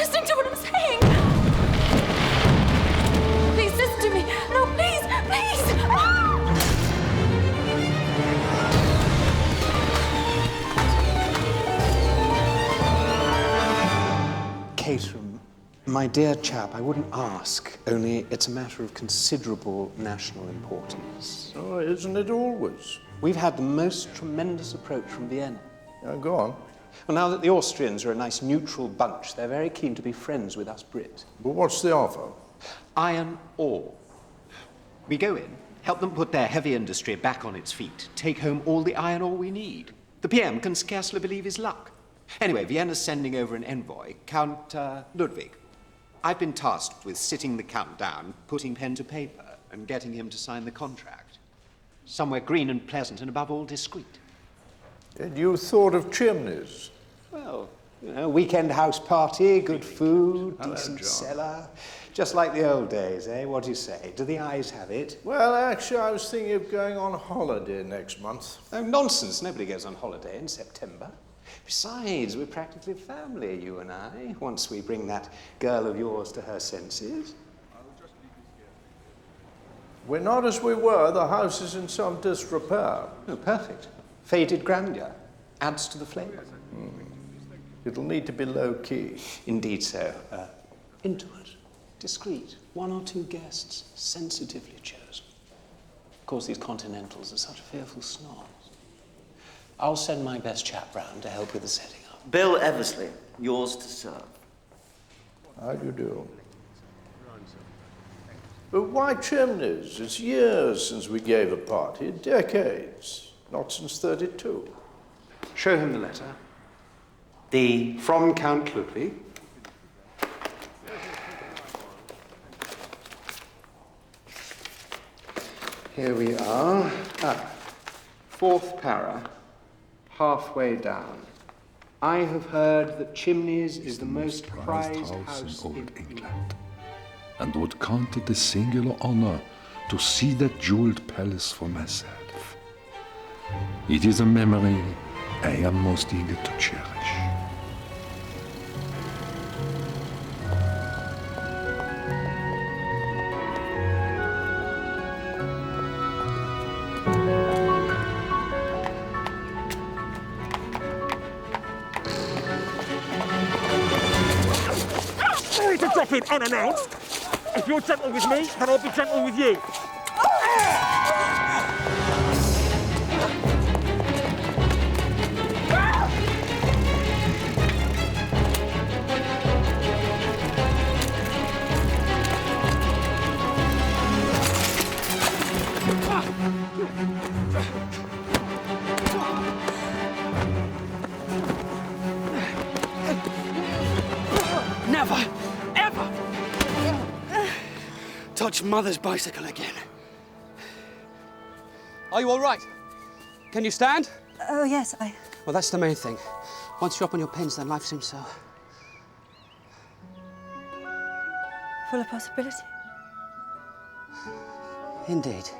listening to what I'm saying? Please listen to me. No, please, please. Caterham, my dear chap, I wouldn't ask, only it's a matter of considerable national importance. Oh, isn't it always? We've had the most tremendous approach from Vienna. Go on. Well, now that the Austrians are a nice neutral bunch, they're very keen to be friends with us Brits. But what's the offer? Iron ore. We go in, help them put their heavy industry back on its feet, take home all the iron ore we need. The PM can scarcely believe his luck. Anyway, Vienna's sending over an envoy, Count Lούντβιχ. I've been tasked with sitting the Count down, putting pen to paper, and getting him to sign the contract. Somewhere green and pleasant, and above all, discreet. And you thought of Chimneys? Well, you know, weekend house party, good food, decent cellar. Just like the old days, eh? What do you say? Do the eyes have it? Well, actually, I was thinking of going on holiday next month. Oh, nonsense. Nobody goes on holiday in September. Besides, we're practically family, you and I, once we bring that girl of yours to her senses. We're not as we were. The house is in some disrepair. Oh, perfect. Faded grandeur. Adds to the flavour. It'll need to be low-key. Indeed so. Intimate, discreet, one or two guests, sensitively chosen. Of course, these continentals are such fearful snobs. I'll send my best chap round to help with the setting up. Bill Έβερσλι, yours to serve. How do you do? But why Chimneys? It's years since we gave a party, decades. Not since 32. Show him the letter. The... From Count Lүүдвig. Here we are. Fourth para. Halfway down. I have heard that Chimneys is the most prized house in old England, and would count it a singular honor to see that jeweled palace for myself. It is a memory I am most eager to cherish. Drop him unannounced. If you're gentle with me, then I'll be gentle with you. Never! Touch Mother's bicycle again. Are you all right? Can you stand? Oh, yes, Well, that's the main thing. Once you're up on your pins, then life seems so... full of possibility. Indeed.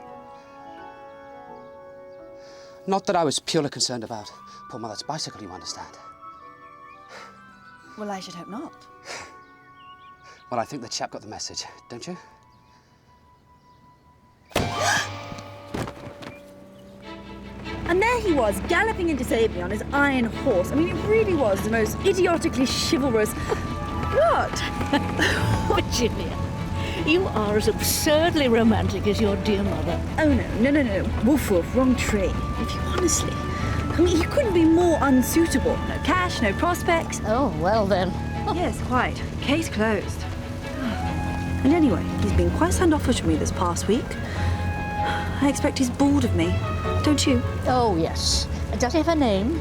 Not that I was purely concerned about poor Mother's bicycle, you understand. Well, I should hope not. Well, I think the chap got the message, don't you? And there he was, galloping into save me on his iron horse. I mean, it really was the most idiotically chivalrous... What? Virginia, you are as absurdly romantic as your dear mother. Oh, no. Woof, woof, wrong tree. If you honestly... I mean, he couldn't be more unsuitable. No cash, no prospects. Oh, well then. Yes, quite. Case closed. And anyway, he's been quite standoffish with me this past week. I expect he's bored of me. Don't you? Oh, yes. Does he have a name?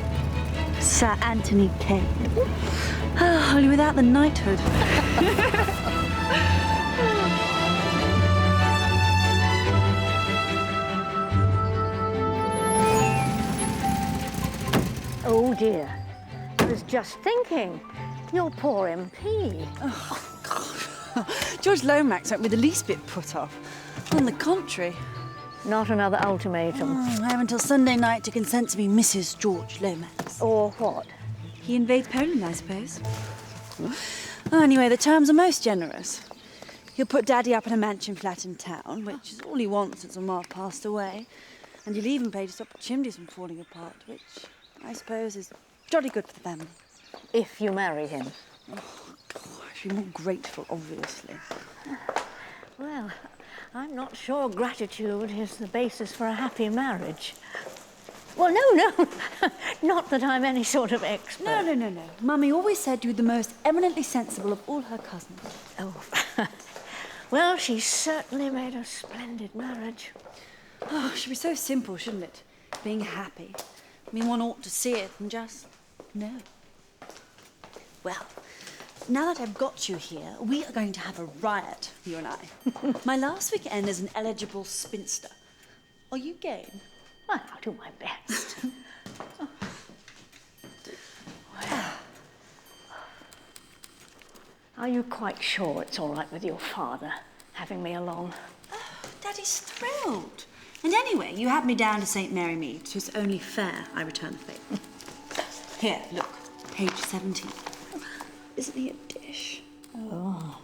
Sir Ádonì Kέind. Only without the knighthood. Oh, dear. I was just thinking. Your poor MP. Oh, God. Τζορτζ Λόμαξ won't be the least bit put off. On the contrary. Not another ultimatum. I have until Sunday night to consent to be Mrs. Τζορτζ Λόμαξ. Or what? He invades Poland, I suppose. Oh, anyway, the terms are most generous. He'll put Daddy up in a mansion flat in town, which is all he wants since Ma passed away. And he'll even pay to stop the Chimneys from falling apart, which I suppose is jolly good for the family. If you marry him. Oh, gosh, be more grateful, obviously. Well, I'm not sure gratitude is the basis for a happy marriage. Well, no. Not that I'm any sort of expert. No. Mummy always said you were the most eminently sensible of all her cousins. Oh. Well, she certainly made a splendid marriage. Oh, it should be so simple, shouldn't it? Being happy. I mean, one ought to see it and just know. Well, now that I've got you here, we are going to have a riot, you and I. My last weekend as an eligible spinster. Are you game? Well, I'll do my best. Are you quite sure it's all right with your father having me along? Oh, Daddy's thrilled. And anyway, you had me down to St. Mary Mead, so it's only fair I return the favour. Here, look, page 17. Isn't he a dish? Oh.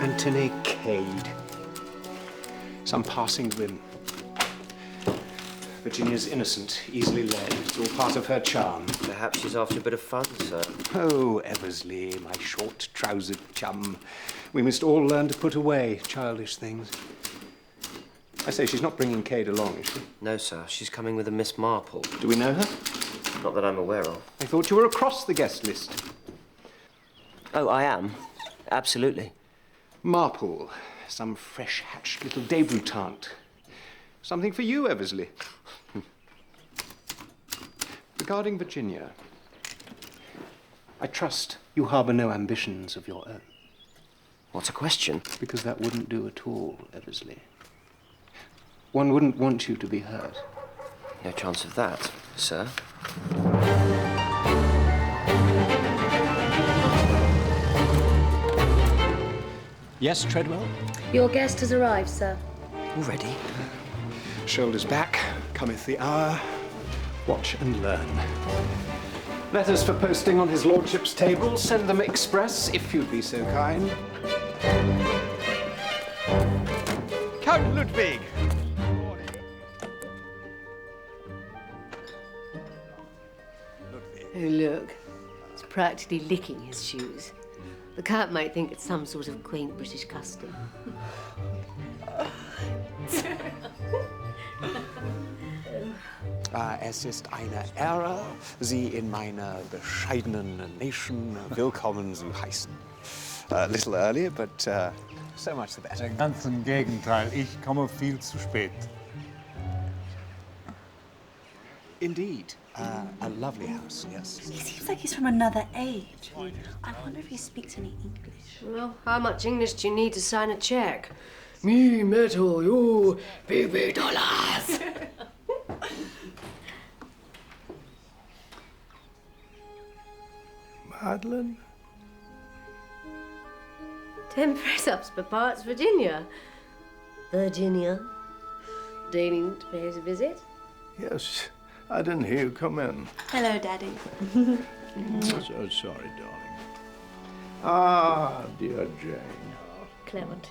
Άντονι Κέind. Some passing whim. Virginia's innocent, easily led. It's all part of her charm. Perhaps she's after a bit of fun, sir. Oh, Eversley, my short-trousered chum. We must all learn to put away childish things. I say, she's not bringing Cade along, is she? No, sir. She's coming with a Miss Marple. Do we know her? Not that I'm aware of. I thought you were across the guest list. Oh, I am. Absolutely. Marple, some fresh-hatched little debutante. Something for you, Eversley. Regarding Virginia, I trust you harbour no ambitions of your own. What's a question? Because that wouldn't do at all, Eversley. One wouldn't want you to be hurt. No chance of that, sir. Yes, Treadwell? Your guest has arrived, sir. Already? Shoulders back, cometh the hour. Watch and learn. Letters for posting on his lordship's table. Send them express, if you'd be so kind. Count Ludwig! Oh, look. It's practically licking his shoes. The Count might think it's some sort of quaint British custom. Es ist eine Ehre, Sie in meiner bescheidenen Nation willkommen zu heißen. A little earlier, but so much the better. Ganz im Gegenteil, ich komme viel zu spät. Indeed. A lovely house, yes. He seems like he's from another age. I wonder if he speaks any English. Well, how much English do you need to sign a cheque? Me metal, you $50. Madeline? 10 press-ups per parts, Virginia. Virginia, deigning to pay us a visit. Yes, I didn't hear you come in. Hello, Daddy. So sorry, darling. Ah, dear Jane. Clement,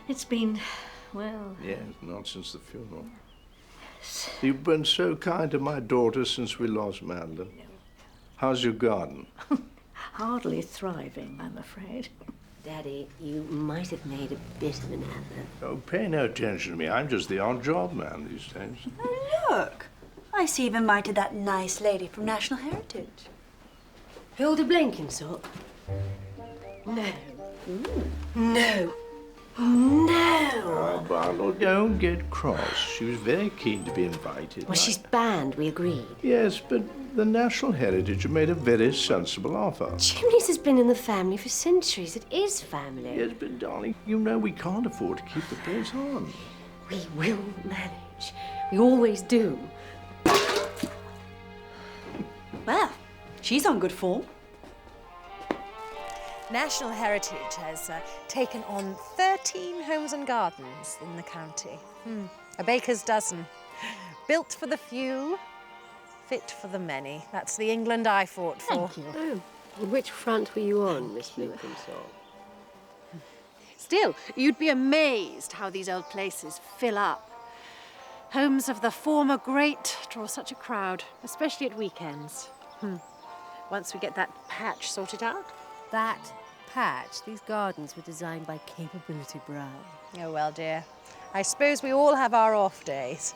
it's been, well... Yes, not since the funeral. You've been so kind to my daughter since we lost Madeline. How's your garden? Hardly thriving, I'm afraid. Daddy, you might have made a bit of an error. Oh, pay no attention to me. I'm just the odd job man these days. Oh, look. I see you've invited that nice lady from National Heritage. Hilda Blenkinsop? No. No. No! Oh, Barlow, don't get cross. She was very keen to be invited. Well, she's banned, we agreed. Yes, but the National Heritage have made a very sensible offer. Chimneys has been in the family for centuries. It is family. Yes, but darling, you know we can't afford to keep the place on. We will manage. We always do. Well, she's on good form. National Heritage has taken on 13 homes and gardens in the county. A baker's dozen. Built for the few, fit for the many. That's the England I fought for. Thank you. Oh, Which front were you on, Miss Blenkinsop? Still, you'd be amazed how these old places fill up. Homes of the former great draw such a crowd, especially at weekends. Once we get that patch sorted out. That patch, these gardens were designed by Capability Brown. Oh, well, dear. I suppose we all have our off days.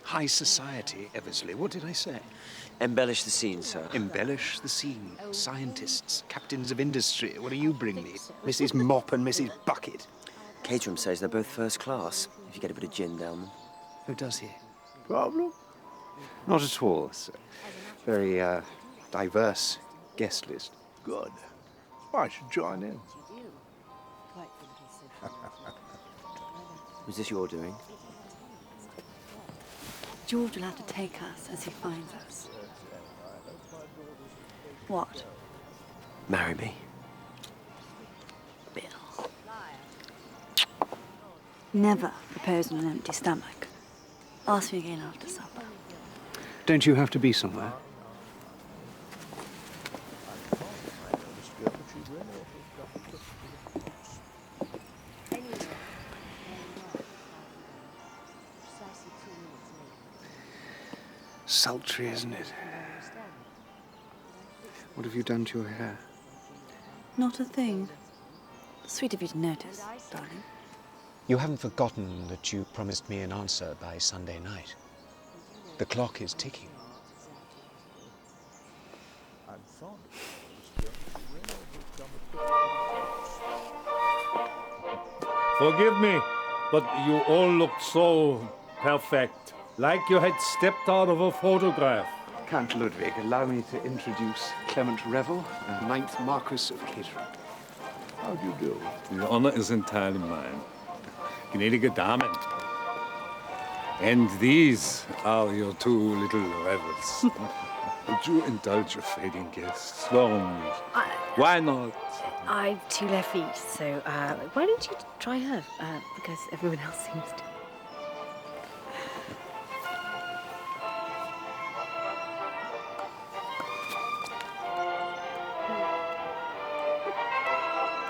High society, Eversley. What did I say? Embellish the scene, sir. Embellish the scene. Scientists, captains of industry. What do you bring me? Mrs. Mop and Mrs. Bucket. Caterham says they're both first class, if you get a bit of gin down them. Who does he? Problem? Not at all. It's a very diverse guest list. Good. I should join in. Was this your doing? George will have to take us as he finds us. What? Marry me. Bill. Never propose on an empty stomach. Ask me again after supper. Don't you have to be somewhere? Sultry, isn't it? What have you done to your hair? Not a thing. Sweet of you to notice, darling. You haven't forgotten that you promised me an answer by Sunday night. The clock is ticking. Forgive me, but you all looked so perfect, like you had stepped out of a photograph. Count Ludwig, allow me to introduce Clement Revell, 9th Marquis of Caterham. How do you do? The honor is entirely mine. Gnädige Damen. And these are your two little Revels. Would you indulge a fading guest? Warum nicht? Why not? I've 2 left feet, so why don't you try her? Because everyone else seems to.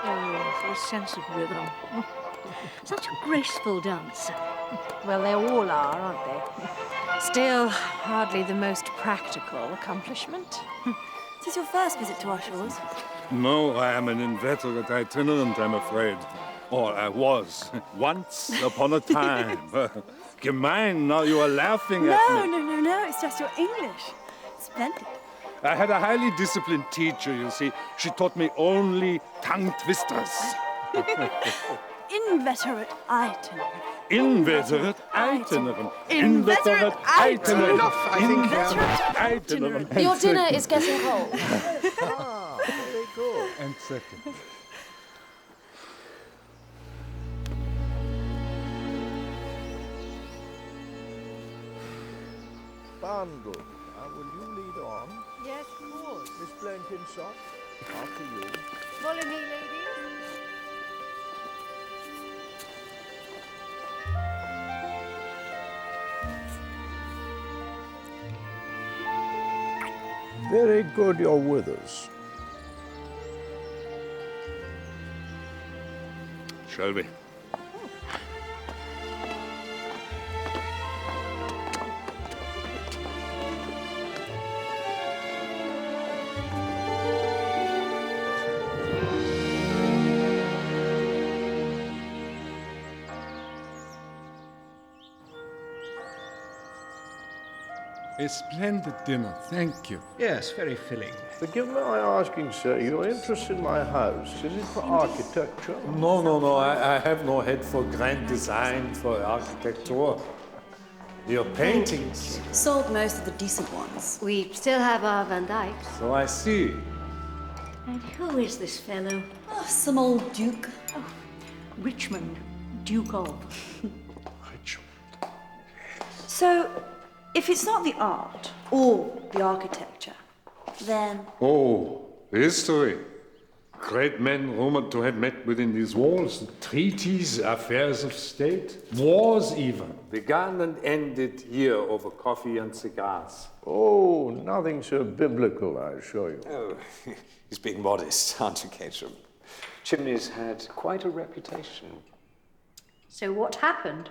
Oh, a sense of rhythm. Such a graceful dancer. Well, they all are, aren't they? Still, hardly the most practical accomplishment. Is this your first visit to our shores? No, I am an inveterate itinerant, I'm afraid. Or I was, once upon a time. Gemein, now you are laughing at me. No, it's just your English. Splendid. I had a highly disciplined teacher, you see. She taught me only tongue twisters. Inveterate itinerant. Inveterate itinerant. Inveterate itinerant. Enough, I think. Itinerant. Your dinner is getting cold. Very good. And second. Bundle. Will you lead on? Yes, of course. Miss Blenkinsop, after you. Follow me, ladies. Very good you're with us. Shall we? A splendid dinner, thank you. Yes, very filling. Forgive my asking, sir, your interest in my house, is it for architecture? No, I have no head for grand design, for architecture. Your paintings. Sold most of the decent ones. We still have our Van Dycks. So I see. And who is this fellow? Oh, some old duke. Oh, Richmond, Duke of. So, if it's not the art or the architecture, then... Oh, history. Great men rumored to have met within these walls. Treaties, affairs of state, wars even, began and ended here over coffee and cigars. Oh, nothing so biblical, I assure you. Oh, he's being modest, aren't you, Caterham? Chimneys had quite a reputation. So what happened?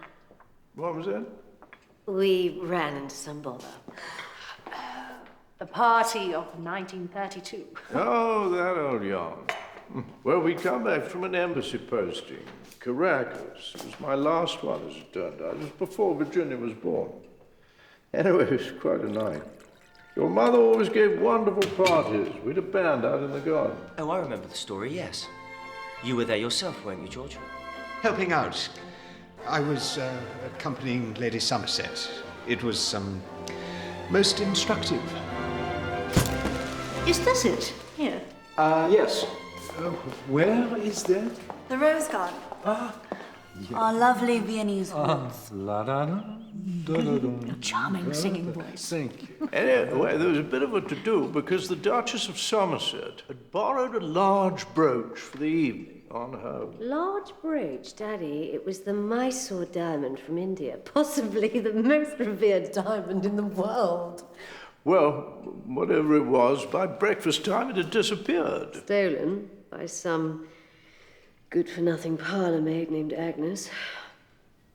What was that? We ran into some bother. The party of 1932. Oh, that old yarn. Well, we come back from an embassy posting. Caracas. It was my last one, as it turned out. It was before Virginia was born. Anyway, it was quite a night. Your mother always gave wonderful parties. We had a band out in the garden. Oh, I remember the story, yes. You were there yourself, weren't you, George? Helping out. I was accompanying Lady Somerset. It was most instructive. Is this it? Here. Yes. Where is that? The Rose Garden. Our lovely Viennese woods. Charming singing voice. Thank you. Anyway, there was a bit of a to-do because the Duchess of Somerset had borrowed a large brooch for the evening on home. Large brooch, Daddy. It was the Mysore diamond from India. Possibly the most revered diamond in the world. Well, whatever it was, by breakfast time it had disappeared. Stolen by some good-for-nothing parlour maid named Agnes.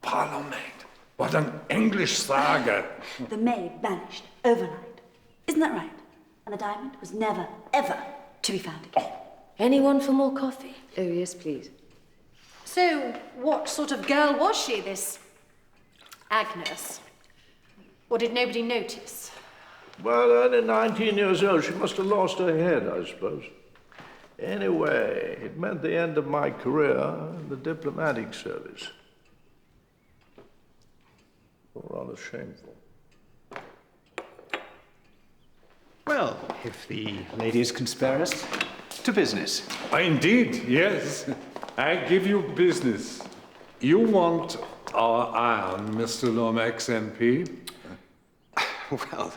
Parlour maid? What an English saga. The maid vanished overnight. Isn't that right? And the diamond was never, ever to be found again. Anyone for more coffee? Oh, yes, please. So, what sort of girl was she, this Agnes? Or did nobody notice? Well, only 19 years old. She must have lost her head, I suppose. Anyway, it meant the end of my career in the diplomatic service. Rather shameful. Well, if the lady is can spare us, to business. Indeed, yes. I give you business. You want our iron, Mr. Lomax, MP? Well,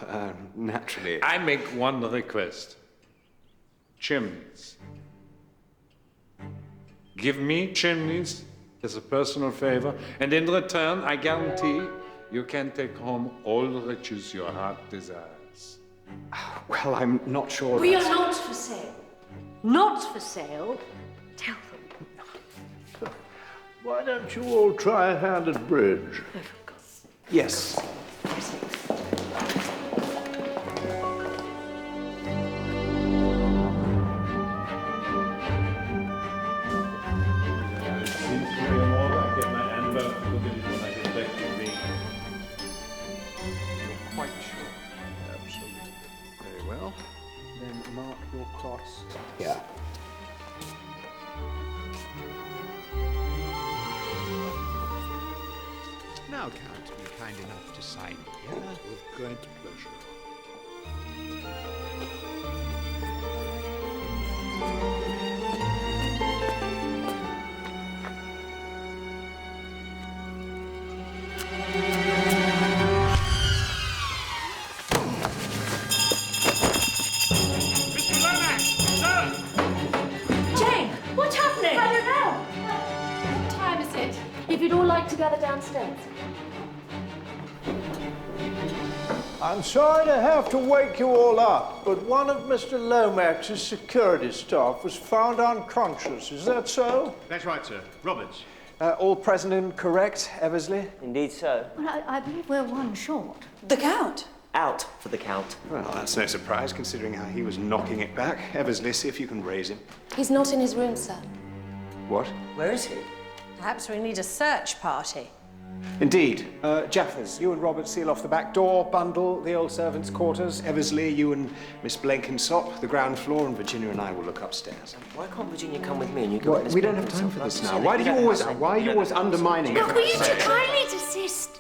naturally. I make one request. Chimneys. Give me Chimneys as a personal favor, and in return, I guarantee you can take home all the riches your heart desires. Well, I'm not sure. We are not for sale. Not for sale. Tell them. Why don't you all try a hand at bridge? Yes. Quite sure. Absolutely. Very well. Then mark your cross here. Now, Count, be kind enough to sign here. With great pleasure. If you'd all like to gather downstairs. I'm sorry to have to wake you all up, but one of Mr. Lomax's security staff was found unconscious. Is that so? That's right, sir. Roberts. All present and correct, Eversley? Indeed so. Well, I believe we're one short. The Count? Out for the Count. Well, that's no surprise, considering how he was knocking it back. Eversley, see if you can raise him. He's not in his room, sir. What? Where is he? Perhaps we need a search party. Indeed. Jaffers, you and Robert seal off the back door, bundle the old servants' quarters. Eversley, you and Miss Blenkinsop, the ground floor, and Virginia and I will look upstairs. Why can't Virginia come with me and you go? We don't have time for this now. Why are you always undermining it? Look, will you two kindly desist?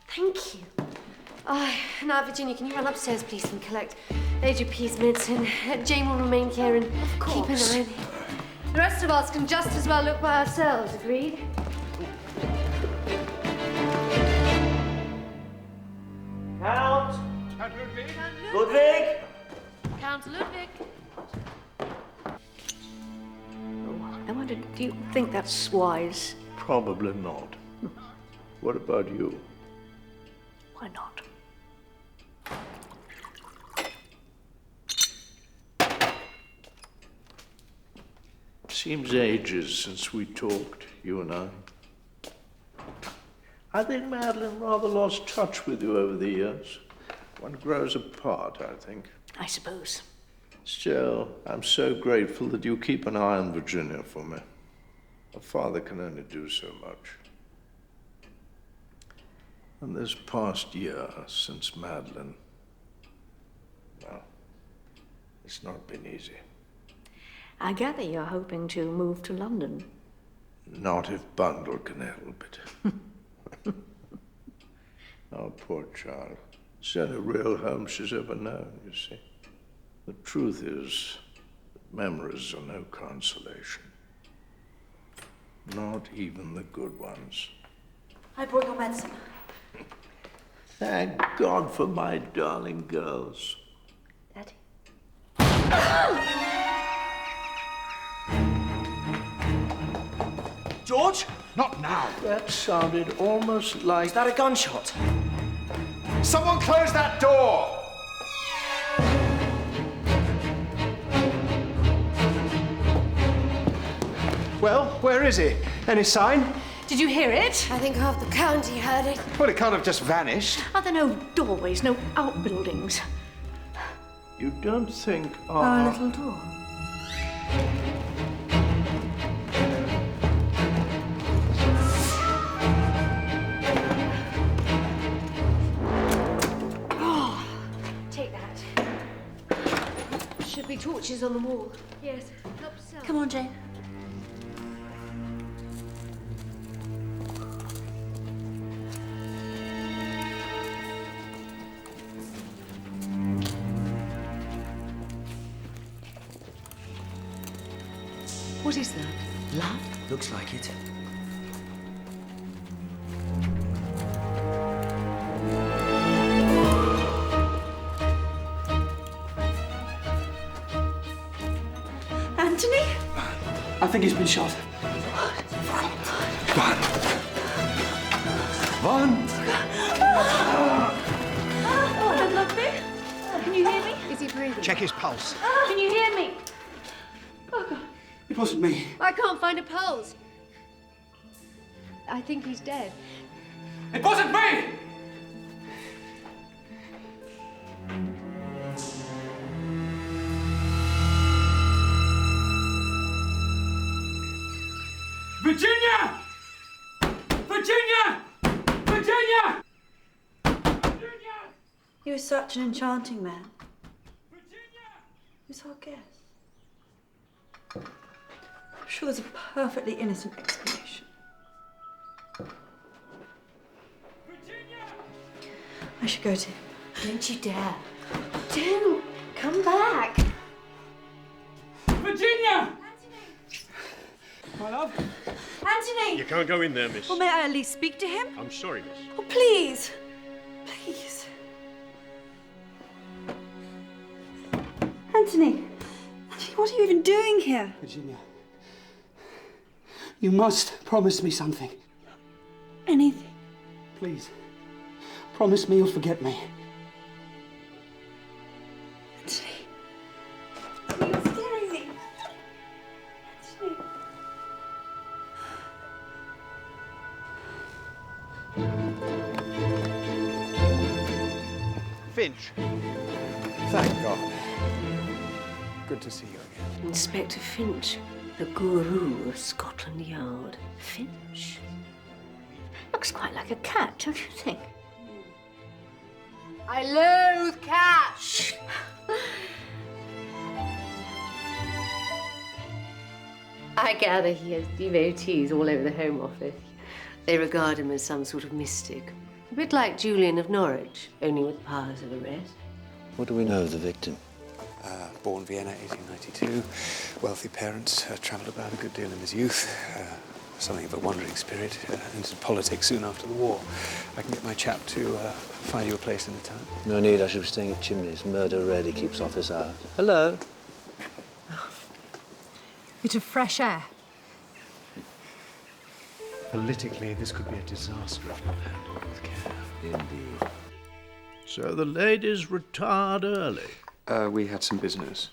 Thank you. Now, Virginia, can you run upstairs, please, and collect Lady P's medicine? Jane will remain here and keep an eye on him. The rest of us can just as well look by ourselves, agreed? Count! Count Ludwig! Ludwig! Count Ludwig. do you think that's wise? Probably not. What about you? Why not? Seems ages since we talked, you and I. I think Madeline rather lost touch with you over the years. One grows apart, I think. I suppose. Still, I'm so grateful that you keep an eye on Virginia for me. A father can only do so much. And this past year, since Madeline, well, it's not been easy. I gather you're hoping to move to London. Not if Bundle can help it. Oh, poor child. It's the only real home she's ever known, you see. The truth is that memories are no consolation. Not even the good ones. I brought your medicine. Thank God for my darling girls. Daddy. George? Not now. That sounded almost like... Is that a gunshot? Someone close that door! Well, where is he? Any sign? Did you hear it? I think half the county heard it. Well, it can't have just vanished. Are there no doorways, no outbuildings? You don't think Our little door. Take that. Should be torches on the wall. Yes, help yourself. Come on, Jane. What is that? Love? Looks like it. Anthony? I think he's been shot. Van! Oh, that lovely. Can you hear me? Is he breathing? Check his pulse. Can you hear me? Oh, God. It wasn't me. I can't find a pulse. I think he's dead. It wasn't me! Virginia! Virginia! Virginia! Virginia! He was such an enchanting man. Virginia! He was our guest. I'm sure there's a perfectly innocent explanation. Virginia! I should go to him. Don't you dare. Don't. Come back. Virginia! My love? Anthony! You can't go in there, miss. Well, may I at least speak to him? I'm sorry, miss. Oh, please. Please. Anthony! Anthony, what are you even doing here? Virginia, you must promise me something. Anything. Please. Promise me you'll forget me. Anthony. You're scaring me. Anthony. Finch. Thank God. Good to see you again. Inspector Finch, the guru of Scotland Yard. Finch? Looks quite like a cat, don't you think? I loathe cats. I gather he has devotees all over the Home Office. They regard him as some sort of mystic. A bit like Julian of Norwich, only with powers of arrest. What do we know of the victim? Born Vienna, 1892. Wealthy parents, travelled about a good deal in his youth. Something of a wandering spirit. Entered politics soon after the war. I can get my chap to find you a place in the town. No need, I should be staying at Chimneys. Murder rarely keeps office hours. Hello. Bit of fresh air. politically, this could be a disaster if not handled with care. Indeed. So the ladies retired early? We had some business.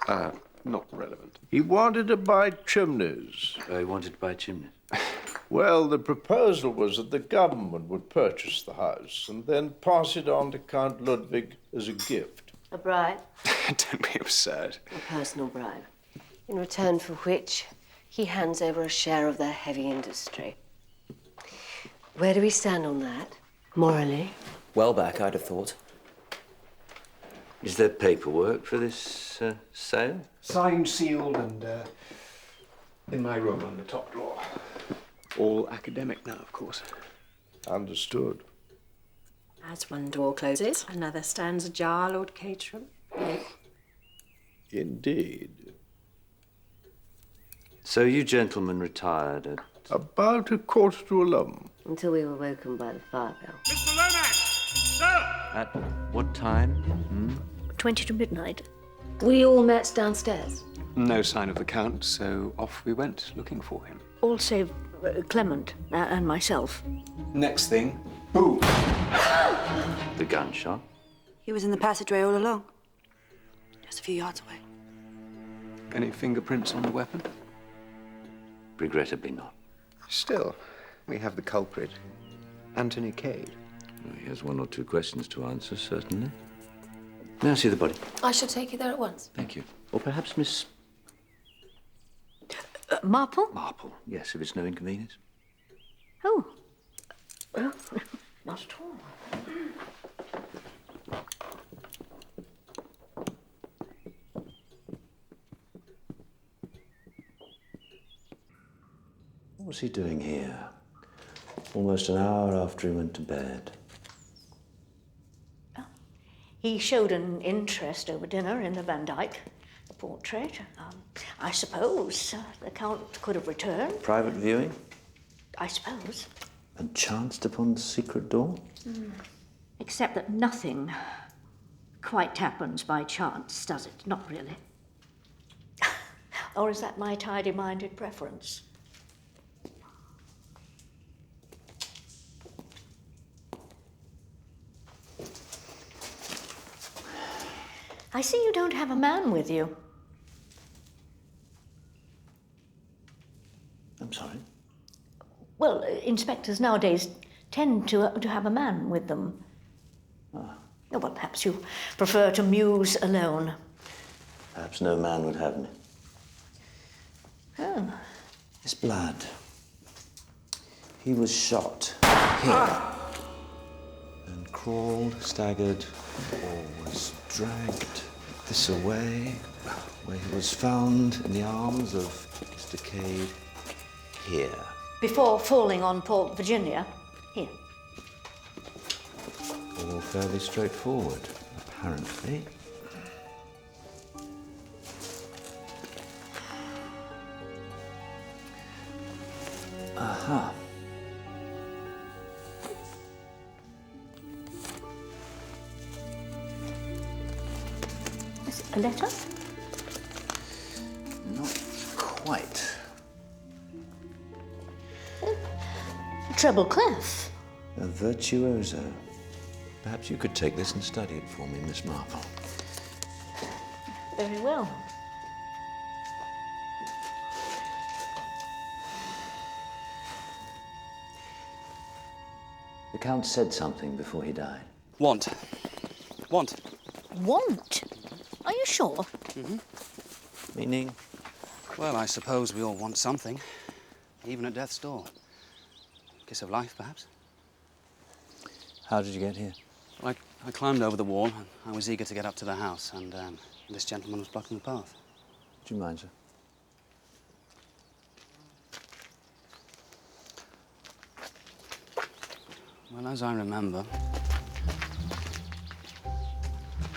Not relevant. He wanted to buy Chimneys. He wanted to buy Chimneys? Well, the proposal was that the government would purchase the house and then pass it on to Count Ludwig as a gift. A bribe? Don't be absurd. A personal bribe. In return for which, he hands over a share of their heavy industry. Where do we stand on that, morally? Well back, I'd have thought. Is there paperwork for this sale? Signed, sealed, and in my room on the top drawer. All academic now, of course. Understood. As one door closes, another stands ajar, Lord Caterham. Indeed. So you gentlemen retired at... About 11:15. Until we were woken by the fire bell. Mr. Lomax! Sir! At what time? 20 to midnight. We all met downstairs. No sign of the Count, so off we went looking for him. All save Clement and myself. Next thing, boom! The gunshot? He was in the passageway all along. Just a few yards away. Any fingerprints on the weapon? Regrettably not. Still, we have the culprit, Άντονι Κέιντ. He has one or two questions to answer, certainly. May I see the body? I shall take you there at once. Thank you. Or perhaps Miss... Marple? Marple, yes, if it's no inconvenience. Oh. Well, not at all. What was he doing here? Almost an hour after he went to bed. He showed an interest over dinner in the Van Dyck, the portrait. I suppose the Count could have returned. Private viewing? I suppose. And chanced upon the secret door? Except that nothing quite happens by chance, does it? Not really. Or is that my tidy-minded preference? I see you don't have a man with you. I'm sorry? Well, inspectors nowadays tend to have a man with them. Oh, well, perhaps you prefer to muse alone. Perhaps no man would have me. Oh. His blood. He was shot here. And crawled, staggered, or was dragged this away, where he was found in the arms of Mr. Cade here. Before falling on Port Virginia, here. All fairly straightforward, apparently. Aha. Is it a letter? Not quite. Treble clef. A virtuoso. Perhaps you could take this and study it for me, Miss Marple. Very well. The Count said something before he died. Want. Want. Want? Are you sure? Mm-hmm. Meaning? Well, I suppose we all want something, even at death's door. Kiss of life, perhaps. How did you get here? Well, I climbed over the wall. And I was eager to get up to the house, and this gentleman was blocking the path. Do you mind, sir? Well, as I remember,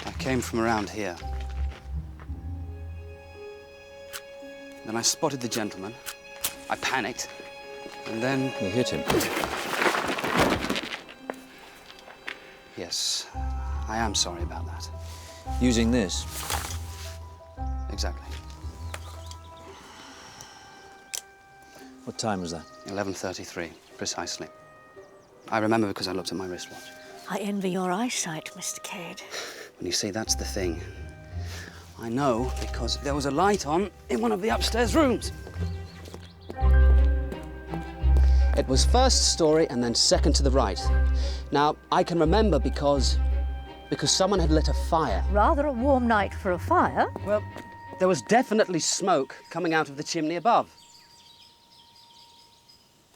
I came from around here. Then I spotted the gentleman. I panicked, and then... You hit him? Yes, I am sorry about that. Using this? Exactly. What time was that? 11:33, precisely. I remember because I looked at my wristwatch. I envy your eyesight, Mr. Cade. And you see, that's the thing. I know because there was a light on in one of the upstairs rooms. It was first story and then second to the right. Now, I can remember because someone had lit a fire. Rather a warm night for a fire. Well, there was definitely smoke coming out of the chimney above.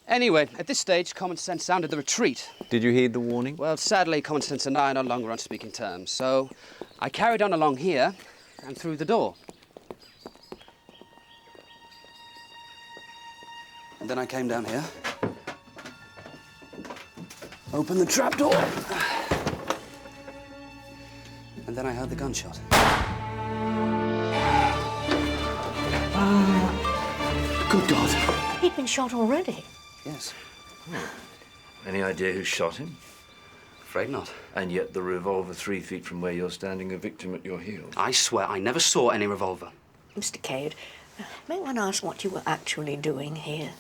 Anyway, at this stage, common sense sounded the retreat. Did you heed the warning? Well, sadly, common sense and I are no longer on speaking terms, so I carried on along here and through the door. And then I came down here, opened the trap door, and then I heard the gunshot. Good God. He'd been shot already. Yes. Any idea who shot him? Afraid not. And yet the revolver 3 feet from where you're standing, a victim at your heels. I swear I never saw any revolver. Mr. Cade, may one ask what you were actually doing here?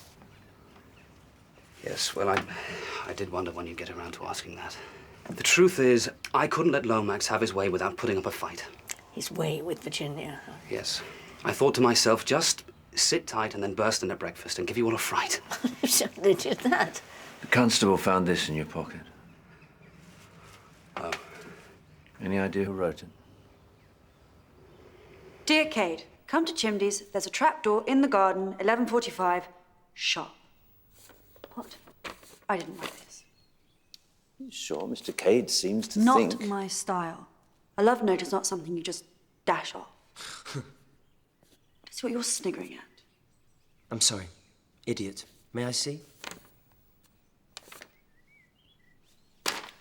Yes, well, I did wonder when you'd get around to asking that. The truth is, I couldn't let Lomax have his way without putting up a fight. His way with Virginia. Yes. I thought to myself, just sit tight and then burst in at breakfast and give you all a fright. You certainly did that. The constable found this in your pocket. Oh. Any idea who wrote it? Dear Cade, come to Chimneys. There's a trapdoor in the garden, 11:45, sharp. What? I didn't write this. Sure, Mr. Cade seems to Not think... my style. A love note is not something you just dash off. That's what you're sniggering at. I'm sorry. Idiot. May I see?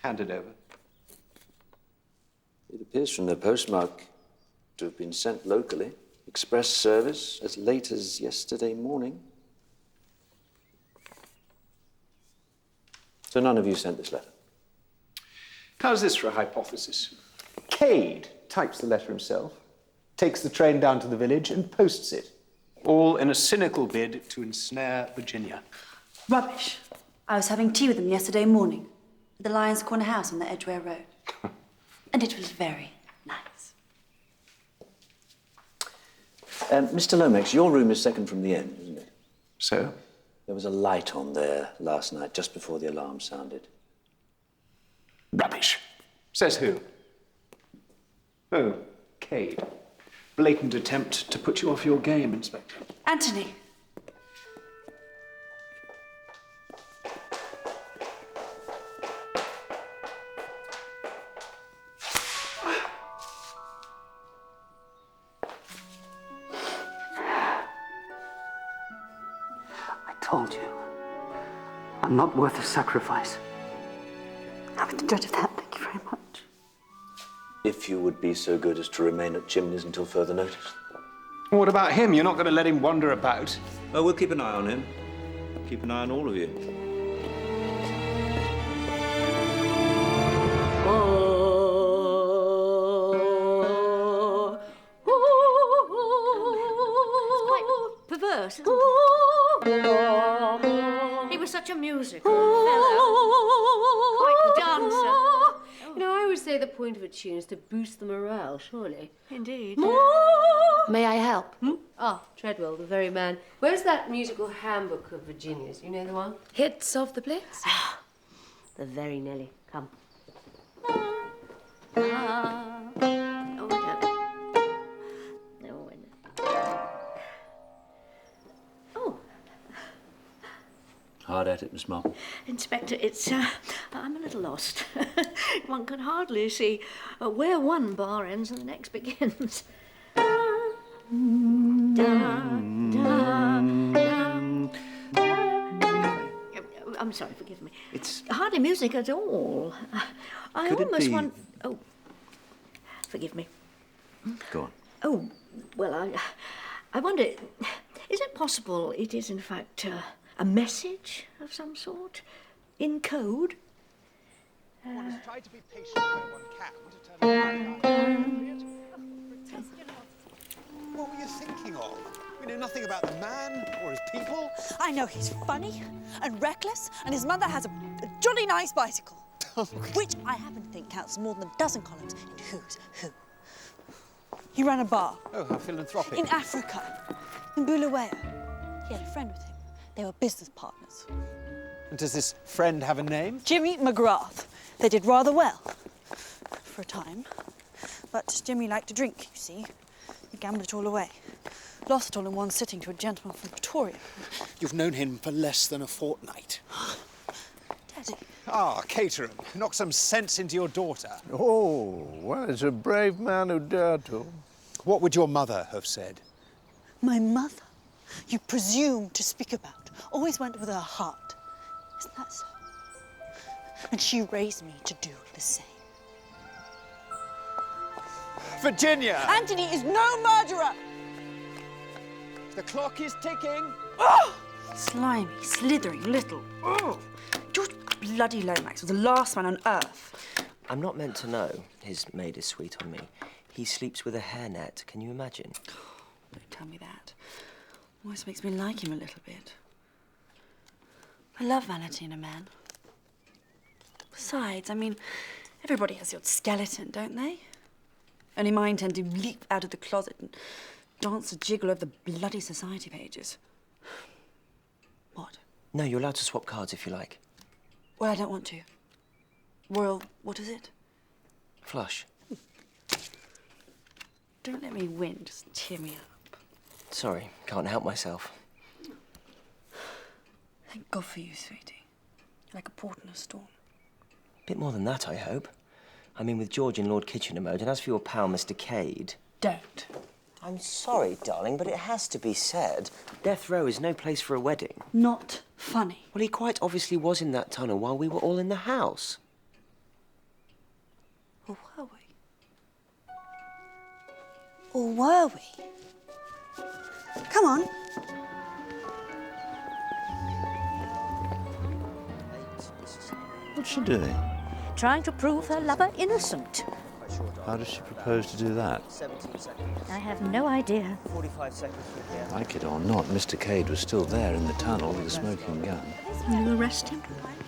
Hand it over. It appears from the postmark to have been sent locally. Express service as late as yesterday morning. So none of you sent this letter? How's this for a hypothesis? Cade types the letter himself, takes the train down to the village and posts it, all in a cynical bid to ensnare Virginia. Rubbish. I was having tea with them yesterday morning at the Lion's Corner house on the Edgware Road. And it was very nice. Mr. Lomax, your room is second from the end, isn't it? So? There was a light on there last night, just before the alarm sounded. Rubbish. Says who? Oh, Cade. Blatant attempt to put you off your game, Inspector. Anthony. I told you. I'm not worth a sacrifice. I'm the judge of that. Thank you very much. If you would be so good as to remain at Chimneys until further notice. What about him? You're not going to let him wander about? Oh, we'll keep an eye on him. Keep an eye on all of you. It's quite perverse, isn't it? He was such a musical fellow. Quite the dancer. You know, I would say the point of a tune is to boost the morale, surely. Indeed. May I help? Ah, Treadwell, the very man. Where's that musical handbook of Virginia's? You know the one? Hits of the Blitz? The very Nelly. Come. Oh, no. No, oh. Hard at it, Miss Marple. Inspector, it's, I'm a little lost. One can hardly see where one bar ends and the next begins. I'm sorry, forgive me. It's hardly music at all. I Could it almost be- want... Oh, forgive me. Go on. Oh, well, I wonder, is it possible it is in fact a message of some sort in code? One has tried to be patient where one can to turn around. What were you thinking of? We know nothing about the man or his people. I know he's funny and reckless, and his mother has a jolly nice bicycle, which I happen to think counts more than a dozen columns in Who's Who. He ran a bar. Oh, how philanthropic. In Africa, in Bulawayo. He had a friend with him. They were business partners. And does this friend have a name? Jimmy McGrath. They did rather well for a time. But Jimmy liked to drink, you see. He gambled it all away. Lost it all in one sitting to a gentleman from Pretoria. You've known him for less than a fortnight. Daddy. Ah, Caterham, knock some sense into your daughter. Oh, well, it's a brave man who dared to. What would your mother have said? My mother, you presume to speak about, always went with her heart. Isn't that so? And she raised me to do the same. Virginia! Anthony is no murderer! The clock is ticking. Oh! Slimy, slithering, little. Oh! George bloody Lomax was the last man on earth. I'm not meant to know his maid is sweet on me. He sleeps with a hairnet. Can you imagine? Don't tell me that. Always makes me like him a little bit. I love vanity in a man. Besides, I mean, everybody has the odd skeleton, don't they? Only mine tend to leap out of the closet and dance a jiggle over the bloody society pages. What? No, you're allowed to swap cards if you like. Well, I don't want to. Royal, what is it? Flush. Don't let me win, just cheer me up. Sorry, can't help myself. Thank God for you, sweetie. Like a port in a storm. Bit more than that, I hope. I mean, with George in Lord Kitchener mode, and as for your pal, Mr. Cade... Don't. I'm sorry, darling, but it has to be said. Death Row is no place for a wedding. Not funny. Well, he quite obviously was in that tunnel while we were all in the house. Or were we? Or were we? Come on. What's she doing? Trying to prove her lover innocent. How does she propose to do that? I have no idea. 45 seconds from here. Like it or not, Mr. Cade was still there in the tunnel with a smoking gun. Will you arrest him?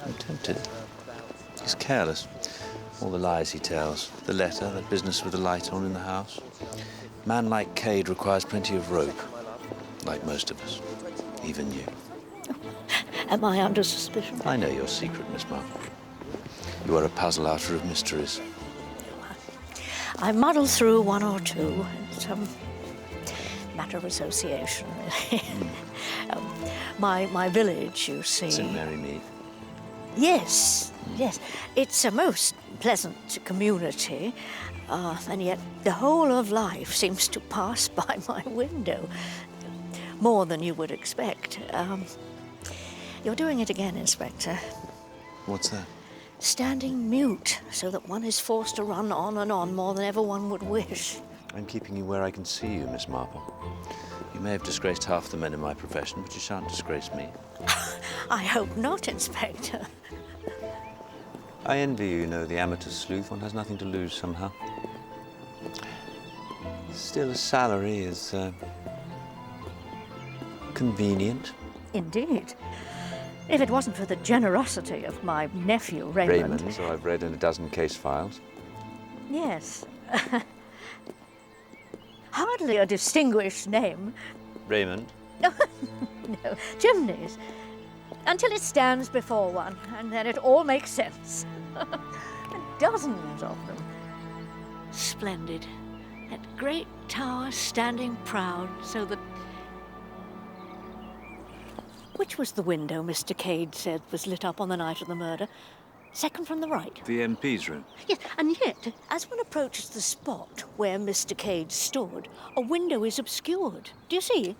I'm tempted. He's careless. All the lies he tells. The letter, that business with the light on in the house. A man like Cade requires plenty of rope. Like most of us. Even you. Am I under suspicion? I know your secret, Miss Marple. You are a puzzle-outer of mysteries. I muddle through one or two. It's a matter of association, really. My village, you see. St. Mary Mead. Yes, yes. It's a most pleasant community, and yet the whole of life seems to pass by my window. More than you would expect. You're doing it again, Inspector. What's that? Standing mute, so that one is forced to run on and on more than ever one would wish. I'm keeping you where I can see you, Miss Marple. You may have disgraced half the men in my profession, but you shan't disgrace me. I hope not, Inspector. I envy you, the amateur sleuth. One has nothing to lose somehow. Still, a salary is convenient. Indeed. If it wasn't for the generosity of my nephew, Raymond. Raymond, so I've read in a dozen case files. Yes. Hardly a distinguished name. Raymond? No, Chimneys. Until it stands before one, and then it all makes sense. Dozens of them. Splendid. That great tower standing proud, so that... Which was the window Mr. Cade said was lit up on the night of the murder? Second from the right. The MP's room. Yes, and yet, as one approaches the spot where Mr. Cade stood, a window is obscured. Do you see?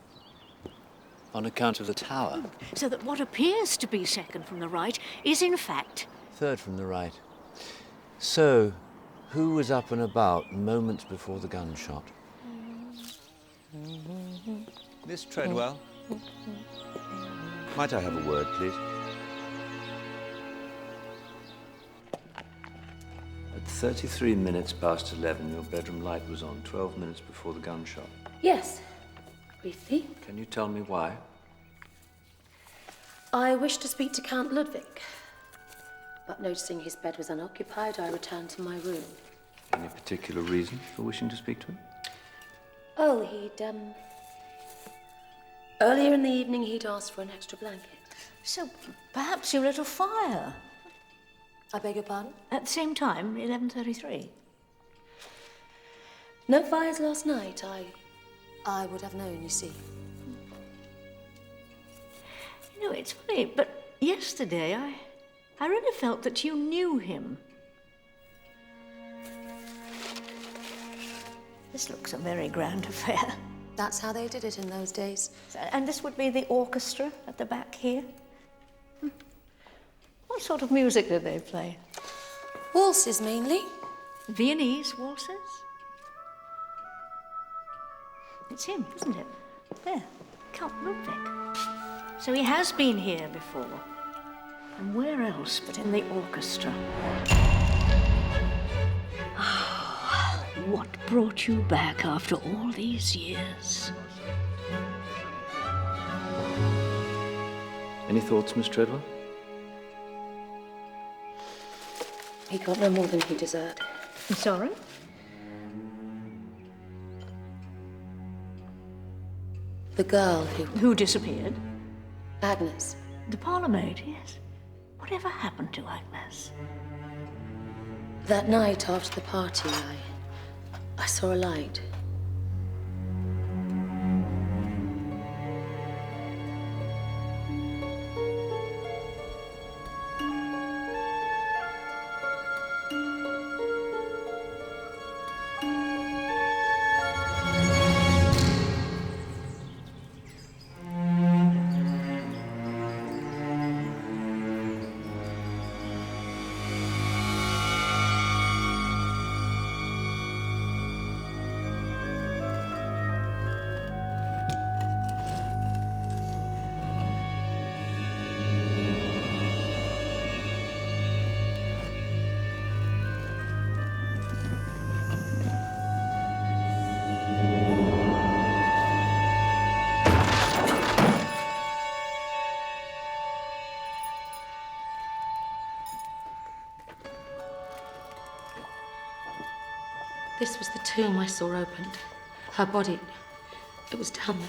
On account of the tower? So that what appears to be second from the right is, in fact... Third from the right. So, who was up and about moments before the gunshot? Miss Treadwell? Might I have a word, please? At 33 minutes past 11, your bedroom light was on, 12 minutes before the gunshot. Yes. Briefly. Can you tell me why? I wished to speak to Count Ludwig, but noticing his bed was unoccupied, I returned to my room. Any particular reason for wishing to speak to him? Oh, earlier in the evening, he'd asked for an extra blanket. So perhaps you lit a fire? I beg your pardon? At the same time, 11:33. No fires last night. I would have known, you see. You know, it's funny, but yesterday I really felt that you knew him. This looks a very grand affair. That's how they did it in those days. And this would be the orchestra at the back here? What sort of music did they play? Waltzes, mainly. Viennese waltzes? It's him, isn't it? There, Count Ludwig. So he has been here before. And where else but in the orchestra? What brought you back after all these years? Any thoughts, Miss Treadwell? He got no more than he deserved. I'm sorry? The girl Who disappeared? Agnes. The parlour maid, yes. Whatever happened to Agnes? That night after the party, I saw a light. This was the tomb I saw opened. Her body, it was down there.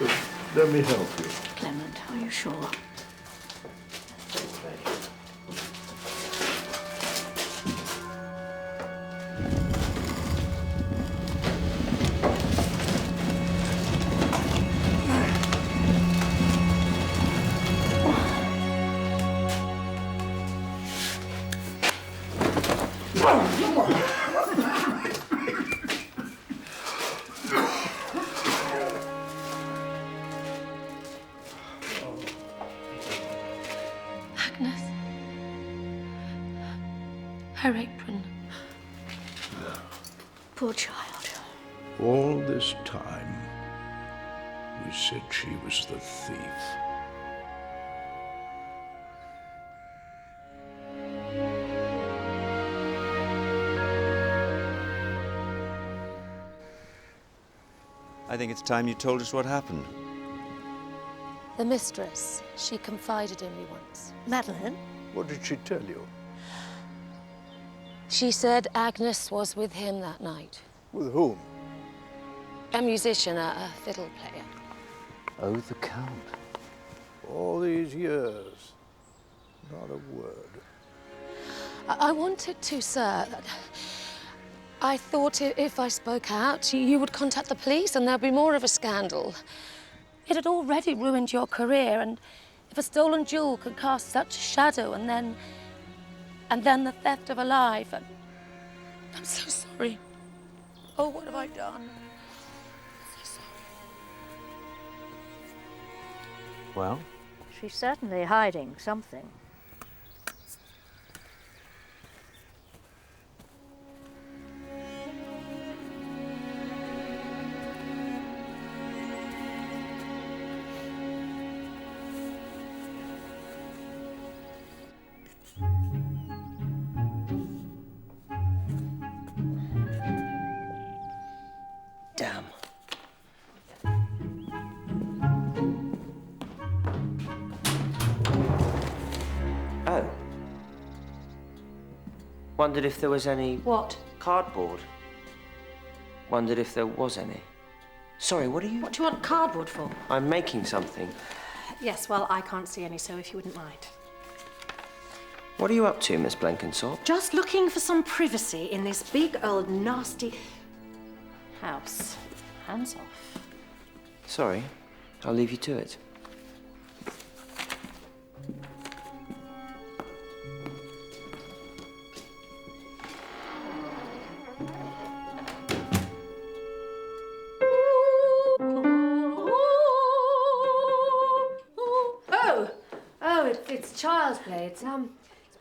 Look, let me help you. Clement, are you sure? Agnes. Her apron. Poor child. All this time, we said she was the thief. I think it's time you told us what happened. The mistress, she confided in me once. Madeline? What did she tell you? She said Agnes was with him that night. With whom? A musician, a fiddle player. Oh, the Count. All these years, not a word. I wanted to, sir. I thought if I spoke out, you would contact the police and there'd be more of a scandal. It had already ruined your career, and if a stolen jewel could cast such a shadow, and then the theft of a life. I'm so sorry. Oh, what have I done? So sorry. Well? She's certainly hiding something. Damn. Oh. Wondered if there was any... What? Cardboard. Wondered if there was any. Sorry, what are you... What do you want cardboard for? I'm making something. Yes, well, I can't see any, so if you wouldn't mind. What are you up to, Miss Blenkinsop? Just looking for some privacy in this big, old, nasty house. Hands off. Sorry. I'll leave you to it. It's child's play. It's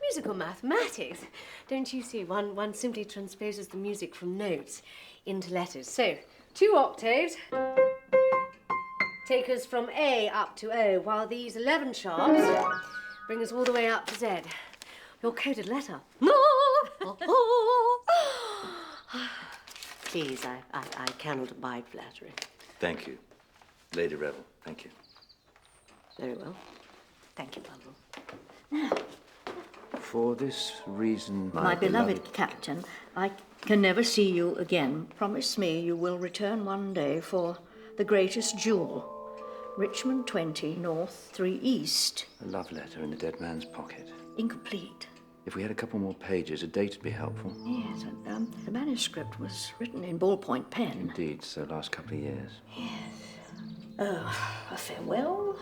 musical mathematics. Don't you see? One simply transposes the music from notes into letters. So, 2 octaves take us from A up to O, while these 11 sharps bring us all the way up to Z. Your coded letter. Please, I cannot abide flattery. Thank you. Lady Revell, thank you. Very well. Thank you, Bumble. Now, For this reason, my beloved Captain, I can never see you again. Promise me you will return one day for the greatest jewel. Richmond 20 North, 3 East. A love letter in the dead man's pocket. Incomplete. If we had a couple more pages, a date would be helpful. Yes, and, the manuscript was written in ballpoint pen. Indeed, so last couple of years. A farewell,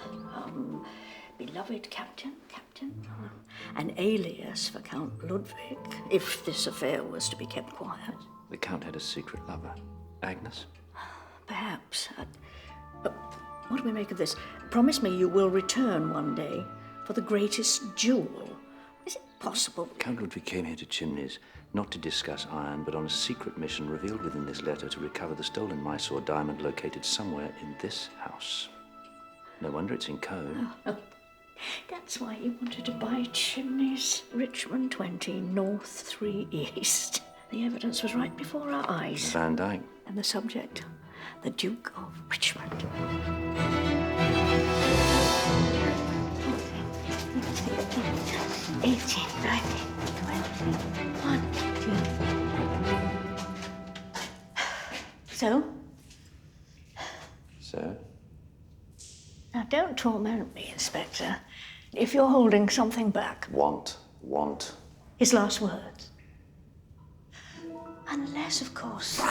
beloved Captain, an alias for Count Lundvik, if this affair was to be kept quiet. The Count had a secret lover. Agnes? Perhaps. What do we make of this? Promise me you will return one day for the greatest jewel. Is it possible? Count Lundvik came here to Chimneys, not to discuss iron, but on a secret mission revealed within this letter to recover the stolen Mysore diamond located somewhere in this house. No wonder it's in code. That's why you wanted to buy Chimneys, Richmond 20 North, 3 East. The evidence was right before our eyes. Van Dyke. And the subject, the Duke of Richmond. 18, 19, 21, 2. So? So? Now, don't torment me, Inspector. If you're holding something back. Want. His last words. Unless, of course...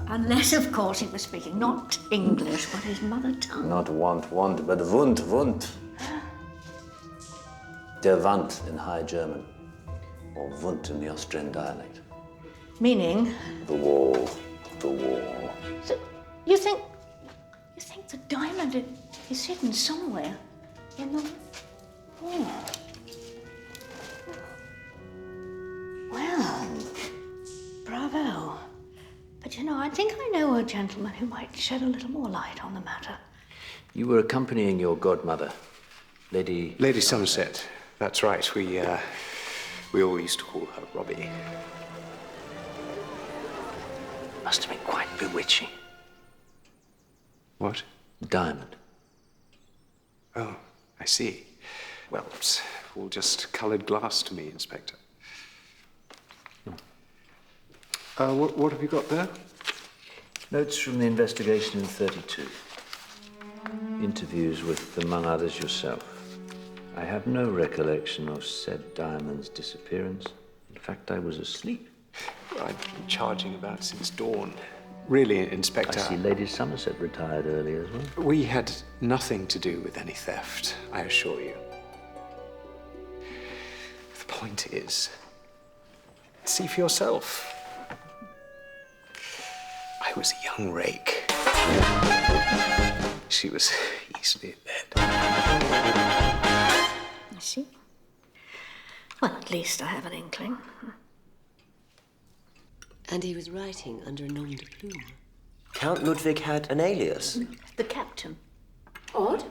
Unless, of course, he was speaking not English, but his mother tongue. Not want, but wund. Der Wand in High German, or Wund in the Austrian dialect. Meaning? The wall. So, you think the diamond is hidden somewhere in the wall? Well, bravo. But you know, I think I know a gentleman who might shed a little more light on the matter. You were accompanying your godmother, Lady Somerset. That's right. We all used to call her Robbie. Must have been quite bewitching. What? Diamond. Oh, I see. Well, it's all just coloured glass to me, Inspector. What have you got there? Notes from the investigation in 32. Interviews with, among others, yourself. I have no recollection of said diamond's disappearance. In fact, I was asleep. I've been charging about since dawn. Really, Inspector... I see Lady Somerset retired early as well. We had nothing to do with any theft, I assure you. The point is, see for yourself. I was a young rake. She was easily led. I see. Well, at least I have an inkling. And he was writing under a nom de plume. Count Lundvik had an alias. The Captain. Odd.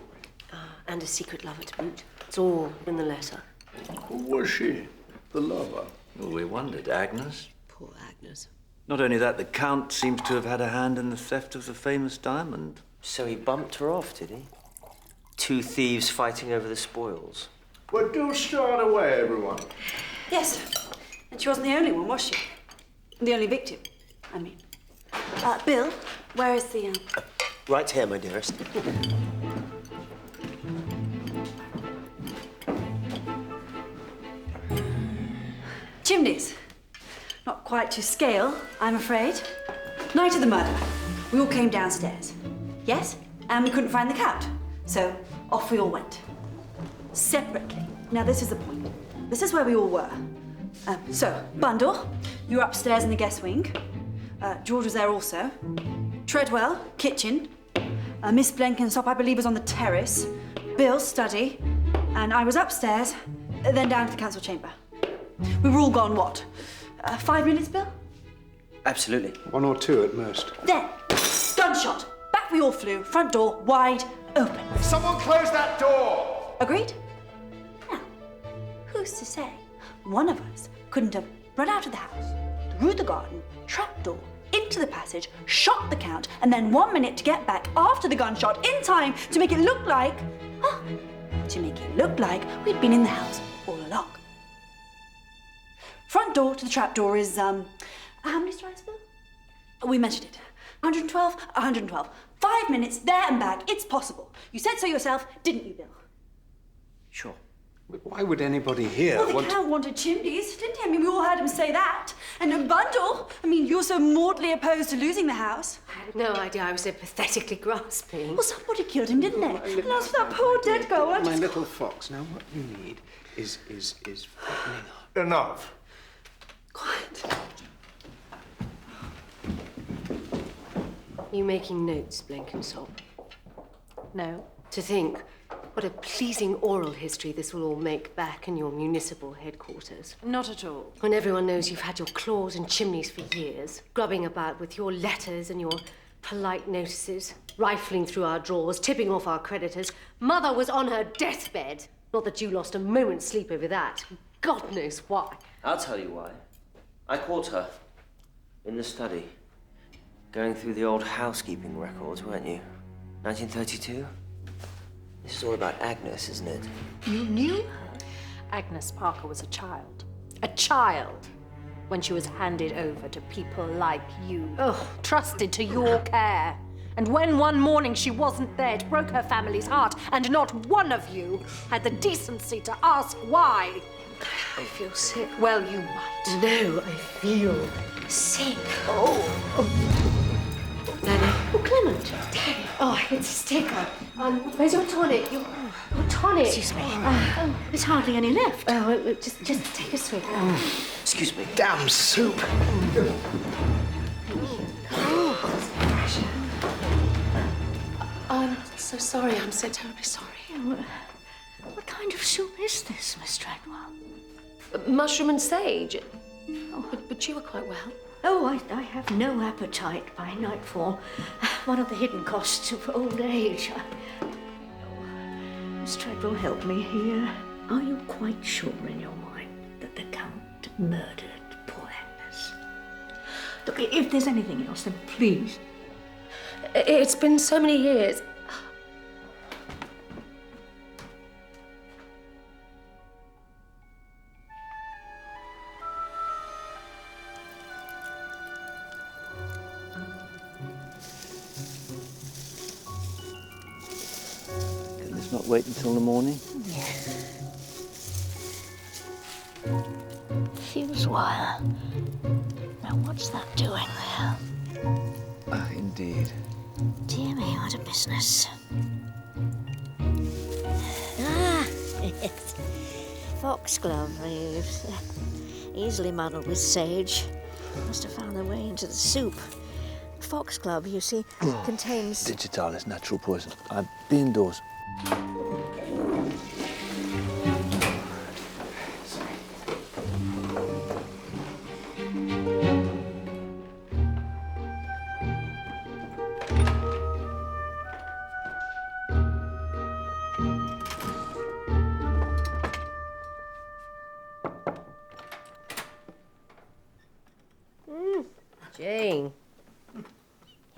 And a secret lover to boot. It's all in the letter. Who was she? The lover? Well, we wondered. Agnes? Poor Agnes. Not only that, the Count seems to have had a hand in the theft of the famous diamond. So he bumped her off, did he? Two thieves fighting over the spoils. Well, do start away, everyone. Yes. And she wasn't the only one, was she? The only victim, I mean. Bill, where is the... Right here, my dearest. Chimneys. Not quite to scale, I'm afraid. Night of the murder. We all came downstairs. Yes? And we couldn't find the Count. So off we all went. Separately. Now this is the point. This is where we all were. So, Bundle, you were upstairs in the guest wing. George was there also. Treadwell, kitchen. Miss Blenkinsop, I believe, was on the terrace. Bill's study. And I was upstairs, then down to the council chamber. We were all gone, what? 5 minutes, Bill? Absolutely. 1 or 2 at most. Then, gunshot. Back we all flew, front door wide open. Someone close that door! Agreed? Now, who's to say one of us couldn't have run out of the house, through the garden, trapdoor, into the passage, shot the Count, and then 1 minute to get back after the gunshot in time to make it look like... we'd been in the house all along. Front door to the trapdoor is, how many strides, Bill? We measured it. 112, 112. 5 minutes, there and back. It's possible. You said so yourself, didn't you, Bill? Sure. But why would anybody here Well, the want Count wanted Chimneys, didn't he? I mean, we all heard him say that. And a Bundle. I mean, you're so mortally opposed to losing the house. I had no idea I was so pathetically grasping. Well, somebody killed him, didn't they? And as for that poor dead girl, I My just... little fox. Now, what you need is fattening up. Enough. Quiet. You making notes, Blenkinsop? No. To think what a pleasing oral history this will all make back in your municipal headquarters. Not at all. When everyone knows you've had your claws in Chimneys for years, grubbing about with your letters and your polite notices, rifling through our drawers, tipping off our creditors. Mother was on her deathbed. Not that you lost a moment's sleep over that. God knows why. I'll tell you why. I caught her in the study, going through the old housekeeping records, weren't you? 1932? This is all about Agnes, isn't it? You knew? Agnes Parker was a child. A child! When she was handed over to people like you. Ugh, trusted to your care. And when one morning she wasn't there, it broke her family's heart, and not one of you had the decency to ask why. I feel sick. Well, you might. No, I feel sick. Oh. Daddy. Oh, Clement. Daddy. Oh, it's a sticker. Where's your tonic? Your tonic. Excuse me. There's hardly any left. Oh, just take a swig. Excuse me. Damn soup. I'm so sorry. I'm so terribly sorry. What kind of soup is this, Miss Treadwell? Mushroom and sage. Oh, but you were quite well. Oh, I have no appetite by nightfall. One of the hidden costs of old age. Miss Treadwell, help me here. Are you quite sure in your mind that the Count murdered poor Agnes? Look, if there's anything else, then please. It's been so many years. Not wait until the morning? Fuse wire. Now what's that doing there? Indeed. Dear me, what a business. Ah, yes. Foxglove leaves. Easily muddled with sage. Must have found their way into the soup. Foxglove, you see, contains... Digitalis, natural poison. I'll be indoors.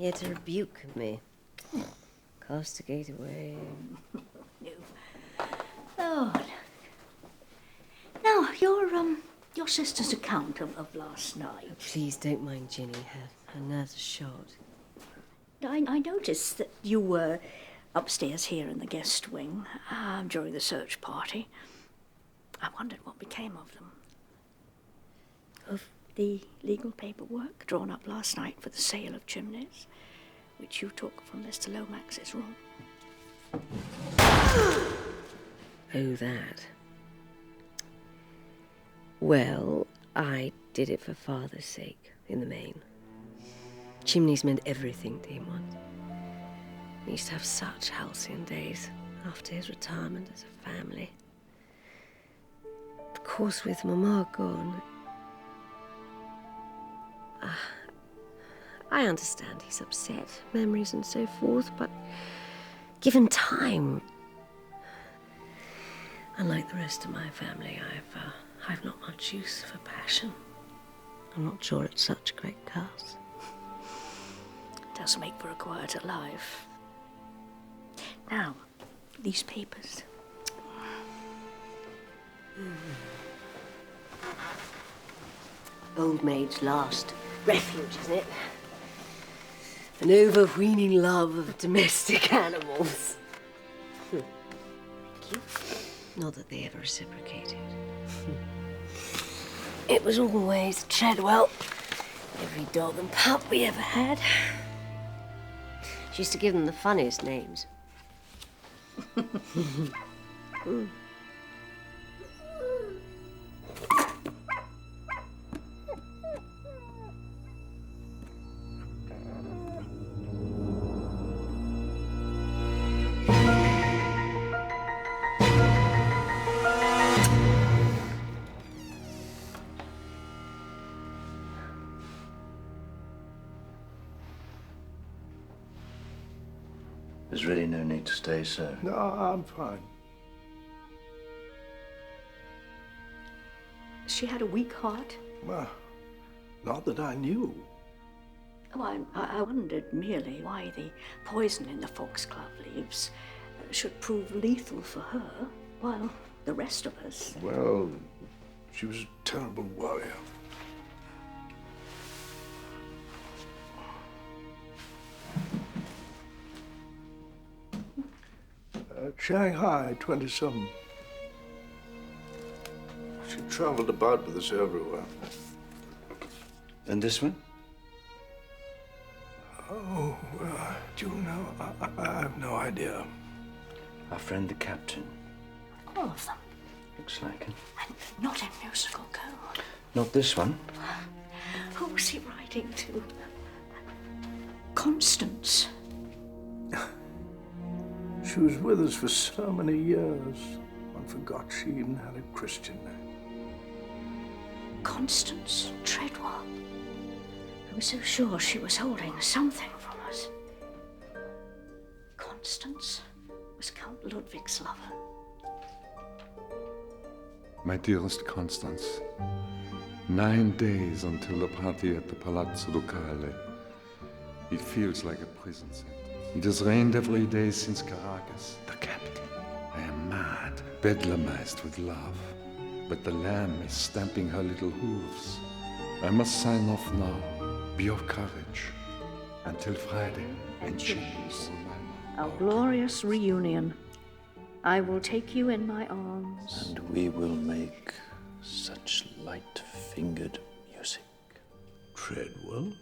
Here to rebuke me. Castigate away. No. Oh, now, your sister's account of last night. Please don't mind Ginny. Her nerves are shot. I noticed that you were upstairs here in the guest wing during the search party. I wondered what became of them. Of the legal paperwork drawn up last night for the sale of Chimneys, which you took from Mr. Lomax's room. Oh, that. Well, I did it for Father's sake, in the main. Chimneys meant everything to him once. We used to have such halcyon days after his retirement as a family. Of course, with Mama gone, I understand he's upset, memories and so forth, but given time, unlike the rest of my family, I've not much use for passion. I'm not sure it's such a great cause. It does make for a quieter life. Now, these papers. Old maid's last refuge, isn't it? An overweening love of domestic animals. Thank you. Not that they ever reciprocated. It was always Treadwell. Every dog and pup we ever had. She used to give them the funniest names. There's really no need to stay, sir. No, I'm fine. She had a weak heart. Well, not that I knew. Oh, I wondered merely why the poison in the foxglove leaves should prove lethal for her, while the rest of us... Well, she was a terrible warrior. Shanghai, 27. She traveled about with us everywhere. And this one? Oh, do you know? I have no idea. Our friend the captain. All of them. Looks like it. And not in musical code. Not this one. Who was he writing to? Constance. She was with us for so many years. One forgot she even had a Christian name. Constance Treadwell. I was so sure she was holding something from us. Constance was Count Ludwig's lover. My dearest Constance, 9 days until the party at the Palazzo Ducale. It feels like a prison sentence. It has rained every day since Caracas. The captain. I am mad, bedlamized with love. But the lamb is stamping her little hooves. I must sign off now. Be of courage. Until Friday. And Chimneys. Our glorious reunion. I will take you in my arms. And we will make such light-fingered music. Treadwell?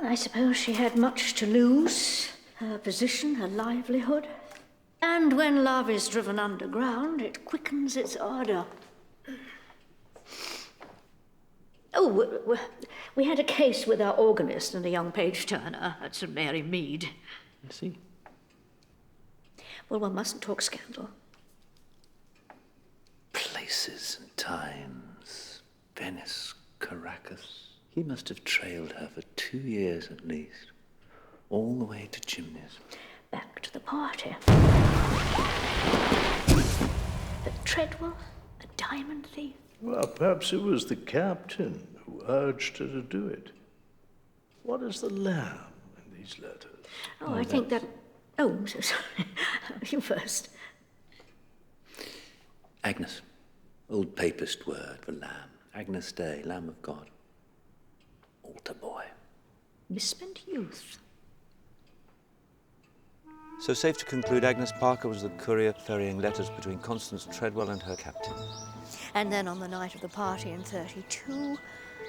I suppose she had much to lose. Her position, her livelihood. And when love is driven underground, it quickens its ardor. Oh, we had a case with our organist and a young page turner at St. Mary Mead. I see. Well, one mustn't talk scandal. Places and times. Venice, Caracas. He must have trailed her for 2 years at least. All the way to Chimneys. Back to the party. But Treadwell, a diamond thief. Well, perhaps it was the captain who urged her to do it. What is the lamb in these letters? Oh, I think that... Oh, I'm so sorry. You first. Agnes. Old papist word for lamb. Agnus Dei, Lamb of God. Altar boy. Misspent youth. So safe to conclude, Agnes Parker was the courier ferrying letters between Constance Treadwell and her captain. And then on the night of the party in 32,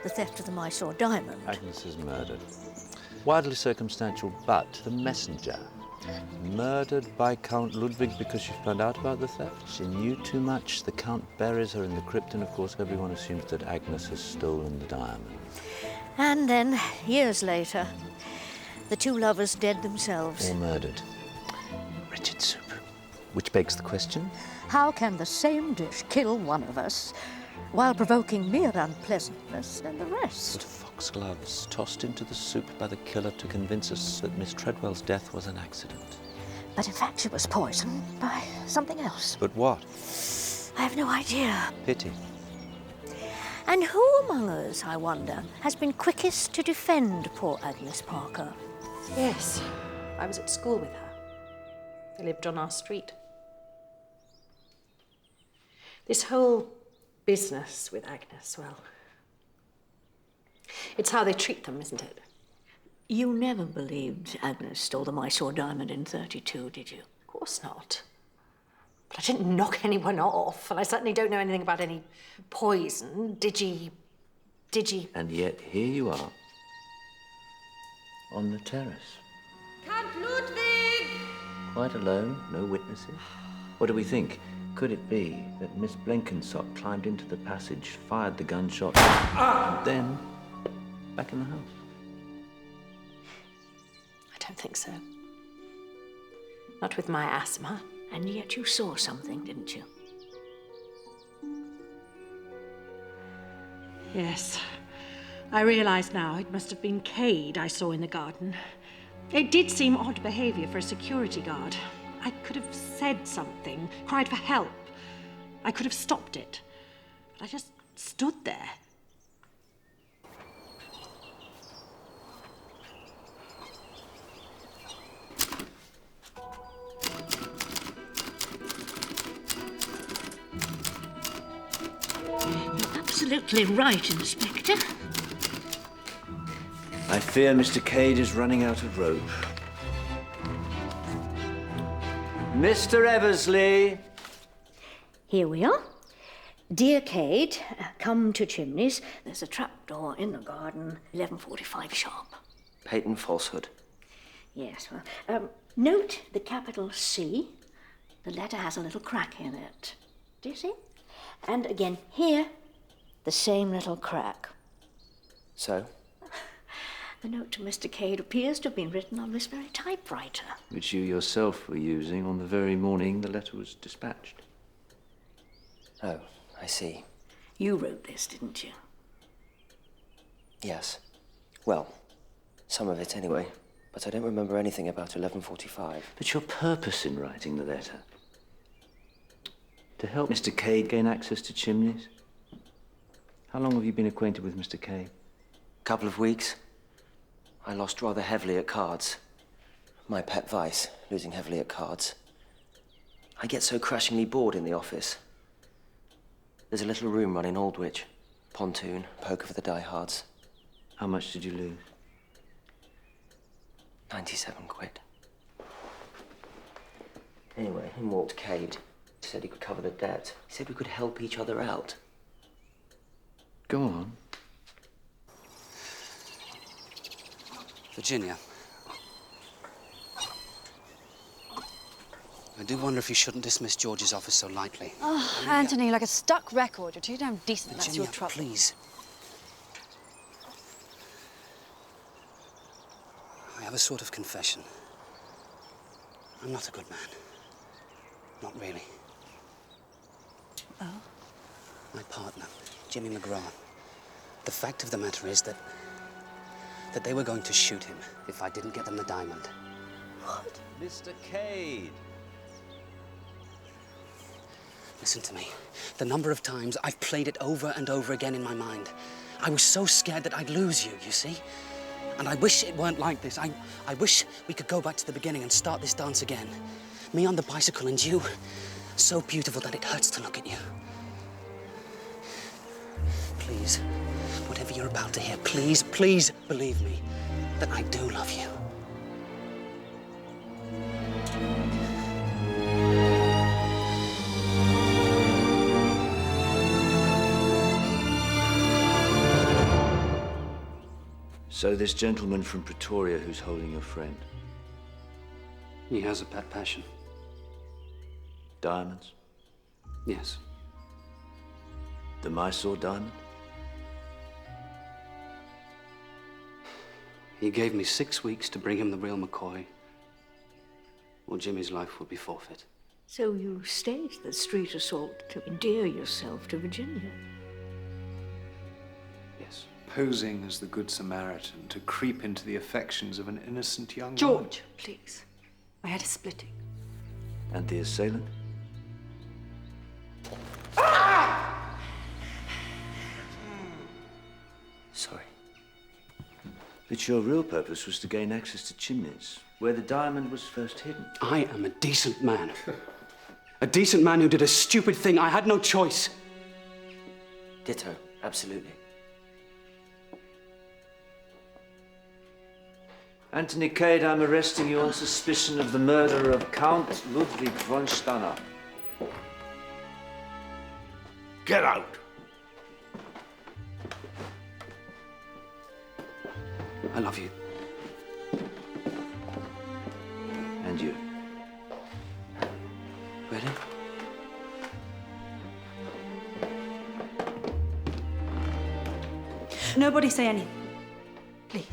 the theft of the Mysore diamond. Agnes is murdered. Wildly circumstantial, but the messenger. Murdered by Count Ludwig because she found out about the theft. She knew too much. The Count buries her in the crypt, and of course everyone assumes that Agnes has stolen the diamond. And then, years later, the two lovers dead themselves. Or murdered. Wretched soup. Which begs the question? How can the same dish kill one of us while provoking mere unpleasantness in the rest? But foxgloves tossed into the soup by the killer to convince us that Miss Treadwell's death was an accident. But in fact she was poisoned by something else. But what? I have no idea. Pity. And who among us, I wonder, has been quickest to defend poor Agnes Parker? Yes, I was at school with her. They lived on our street. This whole business with Agnes, well, it's how they treat them, isn't it? You never believed Agnes stole the Mysore diamond in 32, did you? Of course not. But I didn't knock anyone off, and I certainly don't know anything about any poison. Digi... And yet here you are, on the terrace. Count Ludwig! Quite alone, no witnesses. What do we think? Could it be that Miss Blenkinsop climbed into the passage, fired the gunshot, and then back in the house? I don't think so. Not with my asthma. And yet you saw something, didn't you? Yes. I realise now it must have been Cade I saw in the garden. It did seem odd behaviour for a security guard. I could have said something, cried for help. I could have stopped it. But I just stood there. You're absolutely right, Inspector. I fear Mr. Cade is running out of rope. Mr. Eversleigh! Here we are. Dear Cade, come to Chimneys. There's a trapdoor in the garden, 11:45 sharp. Patent falsehood. Yes, well, note the capital C. The letter has a little crack in it. Do you see? And again, here, the same little crack. So? The note to Mr. Cade appears to have been written on this very typewriter. Which you yourself were using on the very morning the letter was dispatched. Oh, I see. You wrote this, didn't you? Yes. Well, some of it anyway. But I don't remember anything about 11:45. But your purpose in writing the letter? To help Mr. Cade gain access to Chimneys? How long have you been acquainted with Mr. Cade? Couple of weeks. I lost rather heavily at cards. My pet vice, losing heavily at cards. I get so crashingly bored in the office. There's a little room running Aldwych. Pontoon, poker for the diehards. How much did you lose? 97 quid. Anyway, in walked Cade. He said he could cover the debt. He said we could help each other out. Go on. Virginia. I do wonder if you shouldn't dismiss George's office so lightly. Oh, Anthony, like a stuck record. You're too damn decent. That's your Virginia, trouble. please. I have a sort of confession. I'm not a good man. Not really. Oh? My partner, Jimmy McGraw. The fact of the matter is that they were going to shoot him if I didn't get them the diamond. What? Mr. Cade! Listen to me. The number of times I've played it over and over again in my mind. I was so scared that I'd lose you, you see? And I wish it weren't like this. I wish we could go back to the beginning and start this dance again. Me on the bicycle and you, so beautiful that it hurts to look at you. Please, whatever you're about to hear, please, please believe me that I do love you. So this gentleman from Pretoria who's holding your friend. He has a pet passion. Diamonds? Yes. The Mysore diamond? He gave me 6 weeks to bring him the real McCoy, or Jimmy's life would be forfeit. So you staged the street assault to endear yourself to Virginia? Yes. Posing as the Good Samaritan to creep into the affections of an innocent young woman. George, please. I had a splitting. And the assailant? Sorry. But your real purpose was to gain access to Chimneys, where the diamond was first hidden. I am a decent man. A decent man who did a stupid thing. I had no choice. Ditto, absolutely. Άντονι Κέind, I'm arresting you on suspicion of the murder of Count Lούντβιχ Fon Stana. Get out! I love you. And you. Ready? Nobody say anything. Please.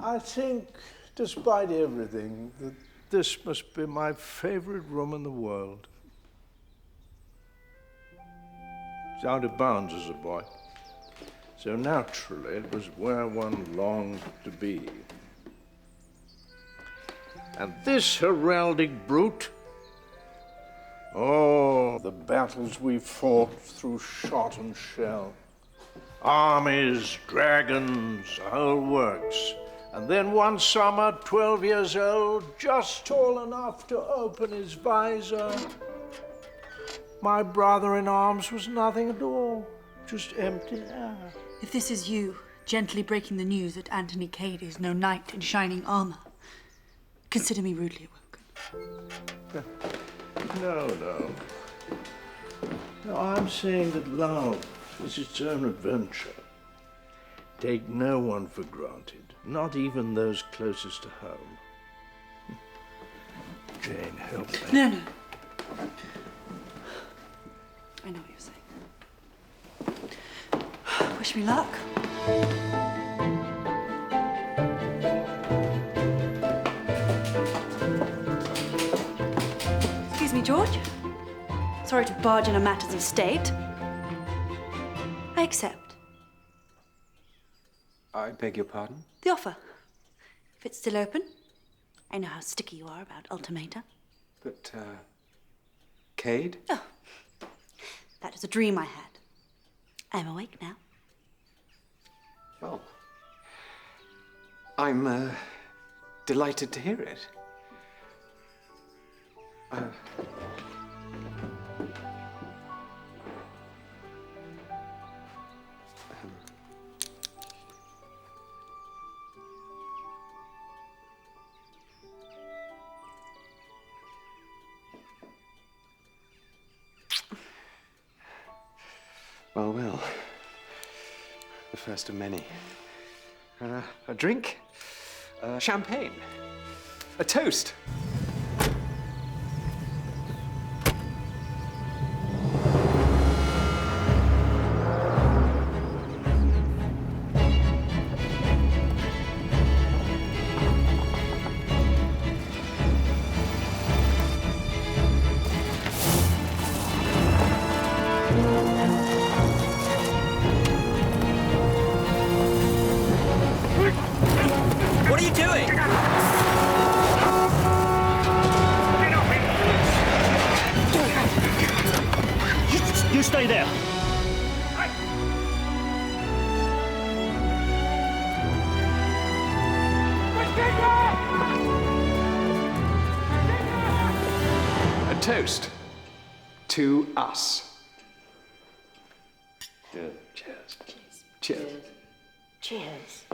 I think, despite everything, that this must be my favorite room in the world. It's out of bounds as a boy. So naturally, it was where one longed to be. And this heraldic brute? Oh, the battles we fought through shot and shell. Armies, dragons, the whole works. And then one summer, 12 years old, just tall enough to open his visor, my brother-in-arms was nothing at all, just empty air. If this is you gently breaking the news that Άντονι Κέind is no knight in shining armor, consider me rudely awoken. No. No, I'm saying that love is its own adventure. Take no one for granted, not even those closest to home. Jane, help me. No. I know what you're saying. Wish me luck. Excuse me, George. Sorry to barge in on matters of state. I accept. I beg your pardon? The offer. If it's still open. I know how sticky you are about ultimata. But, Cade? Oh, that was a dream I had. I'm awake now. Well, I'm, delighted to hear it. Well. The first of many. A drink? Champagne? A toast? stay there. A toast to us. Cheers. Cheers. Cheers. Cheers.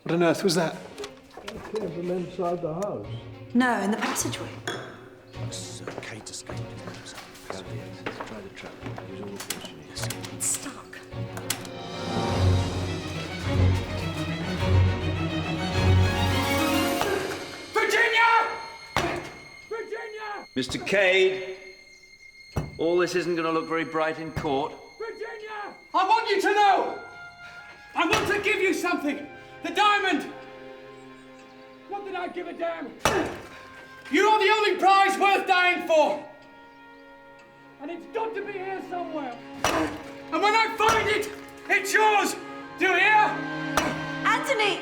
What on earth was that? It came from inside the house. No, in the passageway. Kate escaped. Try the trap. Use all the force you need. It's stuck. Virginia! Virginia! Mr. Cade, all this isn't going to look very bright in court. Virginia! I want you to know! I want to give you something! The diamond! Not that I give a damn. You are the only prize worth dying for! And it's got to be here somewhere. And when I find it, it's yours! Do you hear? Anthony!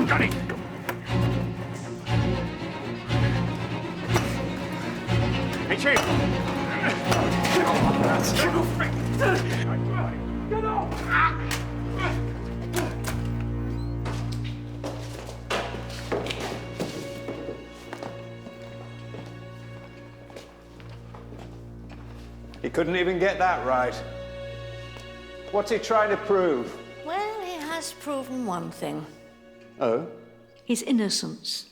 Got it! Hey, Chief! Get off! He couldn't even get that right. What's he trying to prove? Well, he has proven one thing. Oh? His innocence.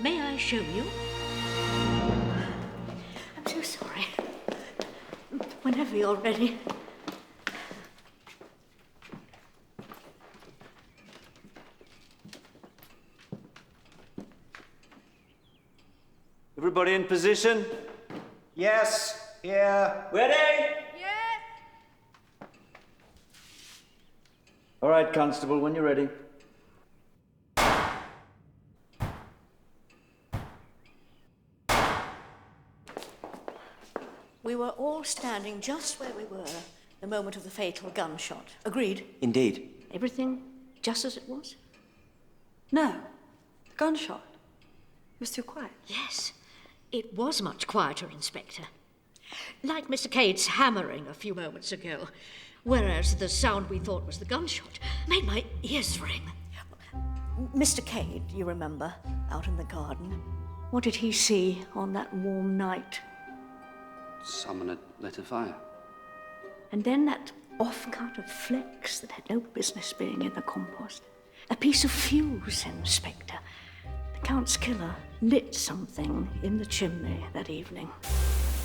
May I show you? I'm so sorry. Whenever you're ready. Everybody in position? Yes, here. Ready? All right, Constable, when you're ready. We were all standing just where we were the moment of the fatal gunshot. Agreed? Indeed. Everything just as it was? No. The gunshot. It was too quiet. Yes. It was much quieter, Inspector. Like Mr. Cade's hammering a few moments ago, whereas the sound we thought was the gunshot made my ears ring. Mr. Cade, you remember, out in the garden. What did he see on that warm night? Someone had lit a fire. And then that off-cut of flecks that had no business being in the compost. A piece of fuse, Inspector. The Count's killer lit something in the chimney that evening.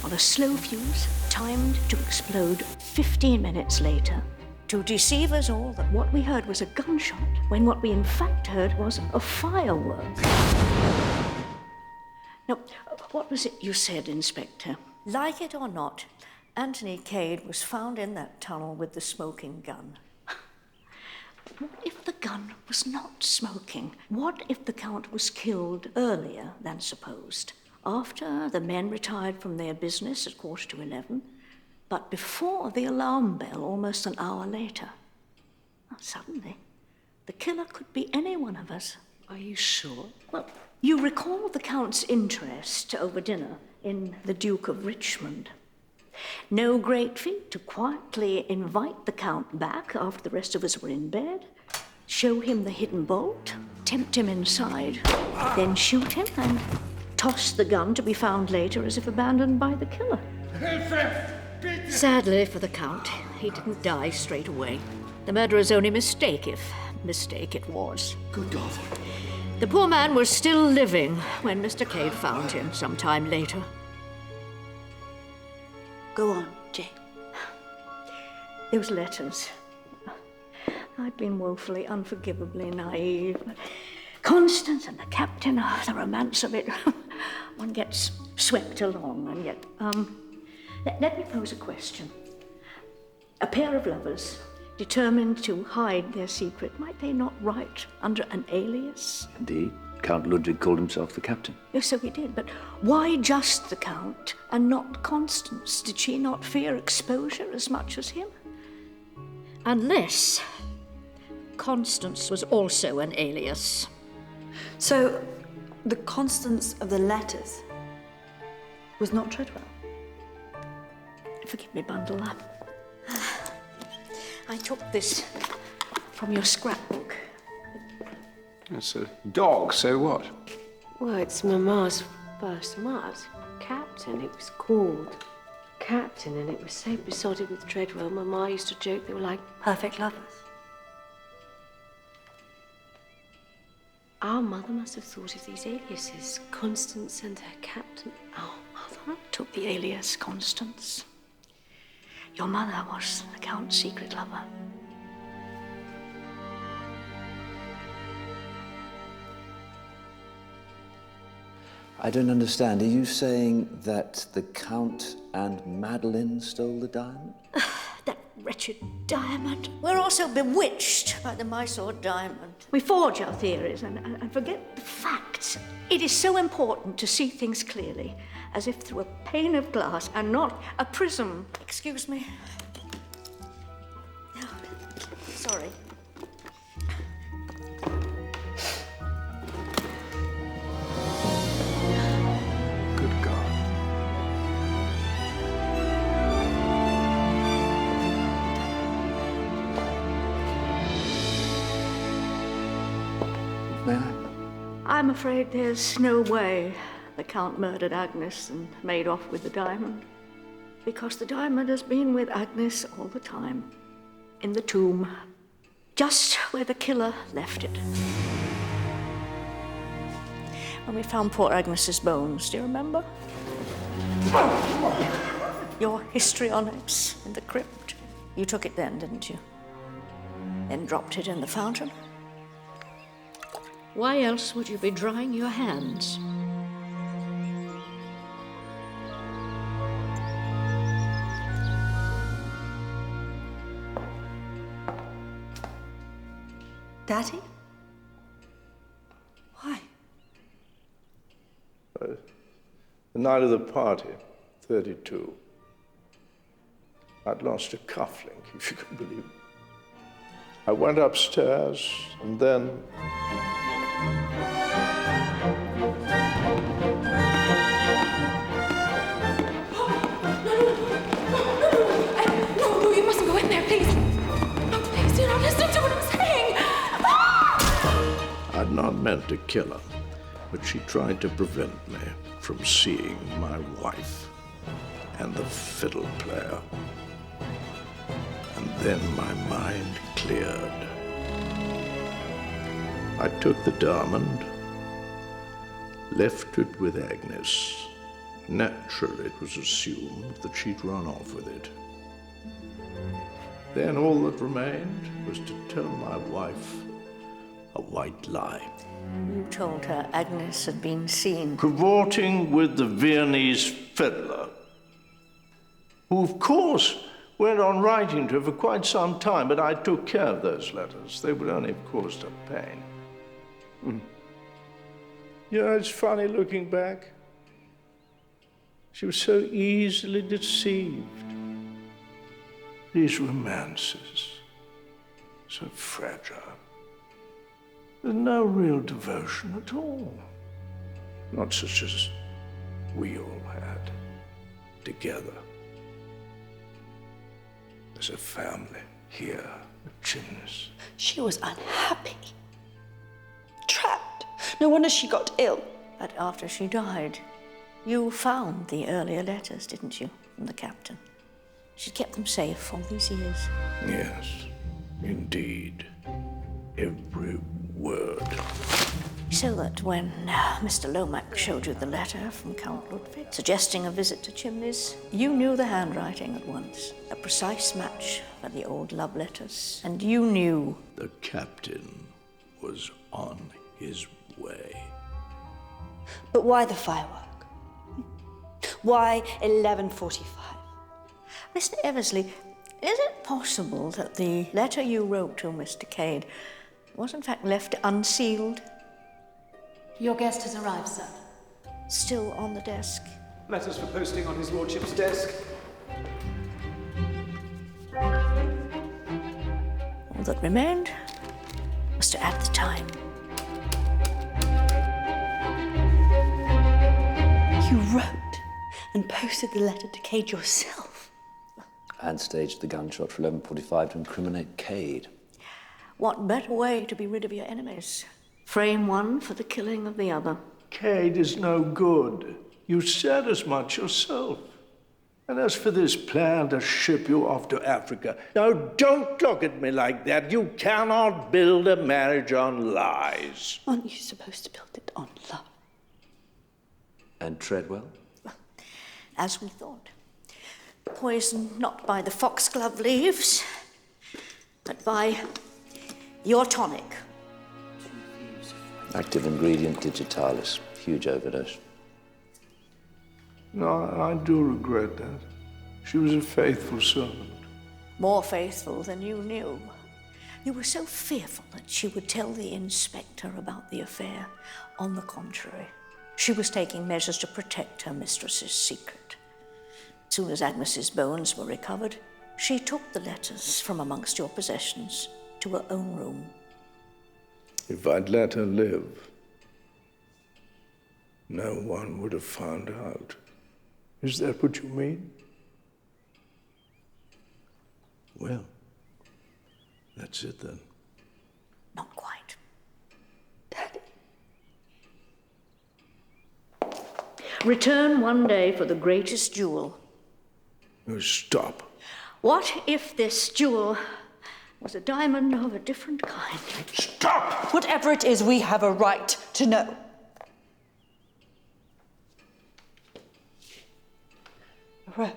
On a slow fuse, timed to explode 15 minutes later, to deceive us all that what we heard was a gunshot, when what we in fact heard was a firework. Now, what was it you said, Inspector? Like it or not, Άντονι Κέιντ was found in that tunnel with the smoking gun. What if the gun was not smoking? What if the Count was killed earlier than supposed? After the men retired from their business at 11:15, but before the alarm bell almost an hour later. Suddenly, the killer could be any one of us. Are you sure? Well, you recall the Count's interest over dinner in the Duke of Richmond. No great feat to quietly invite the Count back after the rest of us were in bed, show him the hidden bolt, tempt him inside, then shoot him and toss the gun to be found later as if abandoned by the killer. Sadly for the Count, he didn't die straight away. The murderer's only mistake, if mistake it was. Good God. The poor man was still living when Mr. Cade found him some time later. Go on, Jane. Those letters. I've been woefully, unforgivably naive. But Constance and the captain, the romance of it. One gets swept along, and yet, let me pose a question. A pair of lovers determined to hide their secret, might they not write under an alias? Indeed, Count Ludwig called himself the captain. Yes, so he did, but why just the Count and not Constance? Did she not fear exposure as much as him? Unless Constance was also an alias. So, the Constance of the letters was not Treadwell? Forgive me, bundle up. I took this from your scrapbook. It's a dog, so what? Well, it's Mamma's first mud. Captain, it was called. Captain, and it was so besotted with Treadwell, Mamma used to joke they were like perfect lovers. Our mother must have thought of these aliases. Constance and her captain. Our mother took the alias Constance. Your mother was the Count's secret lover. I don't understand. Are you saying that the Count and Madeline stole the diamond? That wretched diamond. We're also bewitched by the Mysore diamond. We forge our theories and forget the facts. It is so important to see things clearly, as if through a pane of glass and not a prism. Excuse me. Sorry. Good God. I'm afraid there's no way the Count murdered Agnes and made off with the diamond. Because the diamond has been with Agnes all the time. In the tomb. Just where the killer left it. When we found poor Agnes's bones, do you remember? Your histrionics in the crypt. You took it then, didn't you? Then dropped it in the fountain? Why else would you be drying your hands? Daddy? Why? The night of the party, 32. I'd lost a cufflink, if you can believe it. I went upstairs, and then... No, you mustn't go in there, please. No, please do not listen to what I'm saying. I'd not meant to kill her, but she tried to prevent me from seeing my wife and the fiddle player. And then my mind cleared. I took the diamond, left it with Agnes. Naturally, it was assumed that she'd run off with it. Then all that remained was to tell my wife a white lie. You told her Agnes had been seen cavorting with the Viennese fiddler, who, of course, went on writing to her for quite some time, but I took care of those letters. They would only have caused her pain. You know, it's funny looking back. She was so easily deceived. These romances, so fragile. There's no real devotion at all. Not such as we all had, together. As a family here at Chimneys. She was unhappy. Trapped. No wonder she got ill. But after she died, you found the earlier letters, didn't you, from the captain? She kept them safe all these years. Yes, indeed. Every word. So that when Mr. Lomax showed you the letter from Count Ludwig, suggesting a visit to Chimneys, you knew the handwriting at once. A precise match for the old love letters. And you knew... The captain was on his way. But why the firework? Why 11:45? Mr. Έβερσλι, Is it possible that the letter you wrote to Mr. Cade was in fact left unsealed? Your guest has arrived, sir. Still on the desk? Letters for posting on his lordship's desk. All that remained was to add the time. You wrote and posted the letter to Cade yourself. And staged the gunshot for 11:45 to incriminate Cade. What better way to be rid of your enemies? Frame one for the killing of the other. Cade is no good. You said as much yourself. And as for this plan to ship you off to Africa, now don't look at me like that. You cannot build a marriage on lies. Aren't you supposed to build it on love? And Treadwell? As we thought. Poisoned not by the foxglove leaves, but by your tonic. Active ingredient digitalis. Huge overdose. No, I do regret that. She was a faithful servant. More faithful than you knew. You were so fearful that she would tell the inspector about the affair. On the contrary, she was taking measures to protect her mistress's secret. As soon as Agnes's bones were recovered, she took the letters from amongst your possessions to her own room. If I'd let her live, no one would have found out. Is that what you mean? Well, that's it then. Not quite. Daddy. Return one day for the greatest jewel. Oh, stop. What if this jewel was a diamond of a different kind? Stop! Whatever it is, we have a right to know. A rose.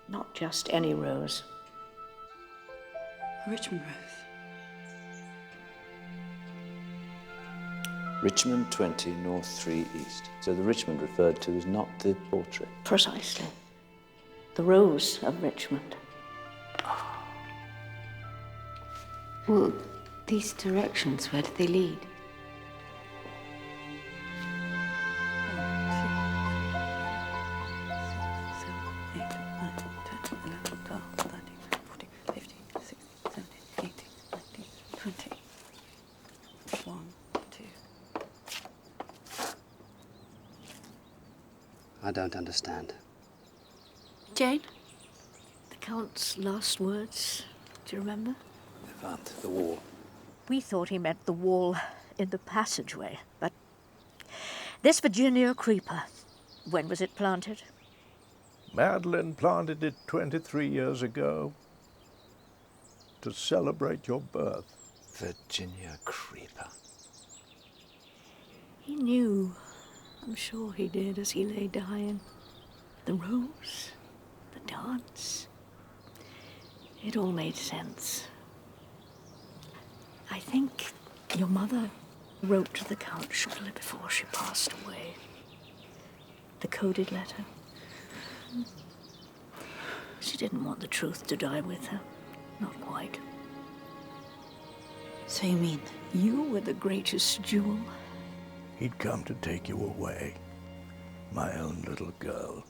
Not just any rose. A Richmond rose. Richmond 20, North 3 East. So the Richmond referred to is not the portrait. Precisely. The rose of Richmond. Well, these directions, where do they lead? I don't understand. Jane? The Count's last words, do you remember? The wall. We thought he meant the wall in the passageway, but this Virginia creeper, when was it planted? Madeline planted it 23 years ago to celebrate your birth. Virginia creeper. He knew. I'm sure he did as he lay dying. The rose, the dance. It all made sense. I think your mother wrote to the Count shortly before she passed away. The coded letter. She didn't want the truth to die with her. Not quite. So you mean you were the greatest jewel? He'd come to take you away, my own little girl.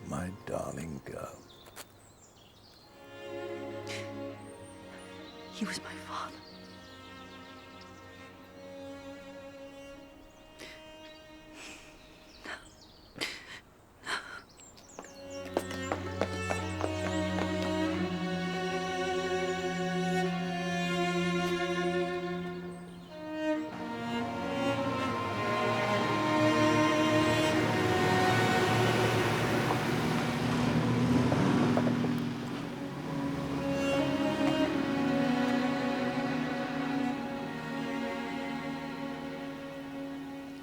My darling girl. he was my father?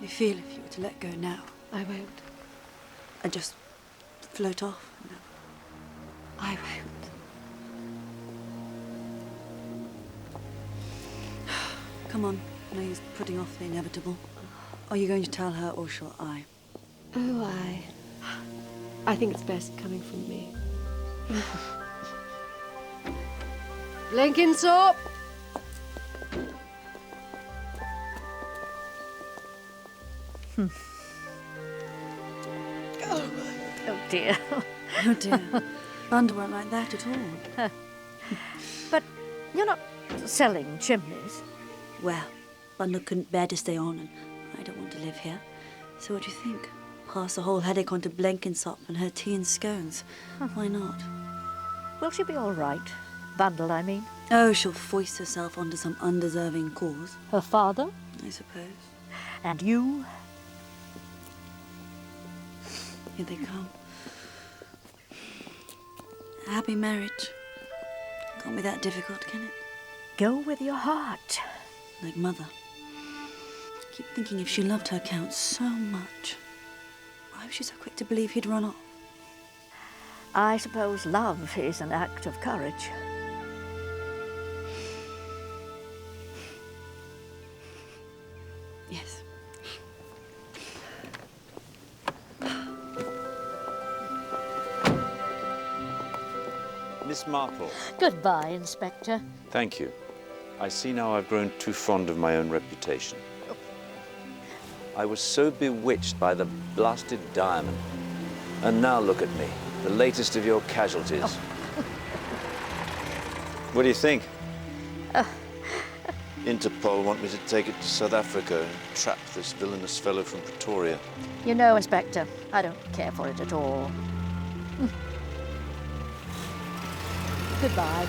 You feel if you were to let go now? I won't. And just float off? No. I won't. Come on. I know he's putting off the inevitable. Are you going to tell her, or shall I? Oh, I think it's best coming from me. Blenkinsop! Oh dear. Oh dear. Bunda won't like that at all. But you're not selling Chimneys? Well, Bunda couldn't bear to stay on, and I don't want to live here. So what do you think? Pass the whole headache on to Blenkinsop and her tea and scones. Why not? Will she be all right? Bundle, I mean. Oh, she'll foist herself onto some undeserving cause. Her father? I suppose. And you? Here they come. A happy marriage. Can't be that difficult, can it? Go with your heart. Like Mother. I keep thinking if she loved her Count so much, why was she so quick to believe he'd run off? I suppose love is an act of courage. Yes. Miss Marple. Goodbye, Inspector. Thank you. I see now I've grown too fond of my own reputation. I was so bewitched by the blasted diamond. And now look at me, the latest of your casualties. What do you think? Interpol want me to take it to South Africa and trap this villainous fellow from Pretoria. You know, Inspector, I don't care for it at all. Goodbye.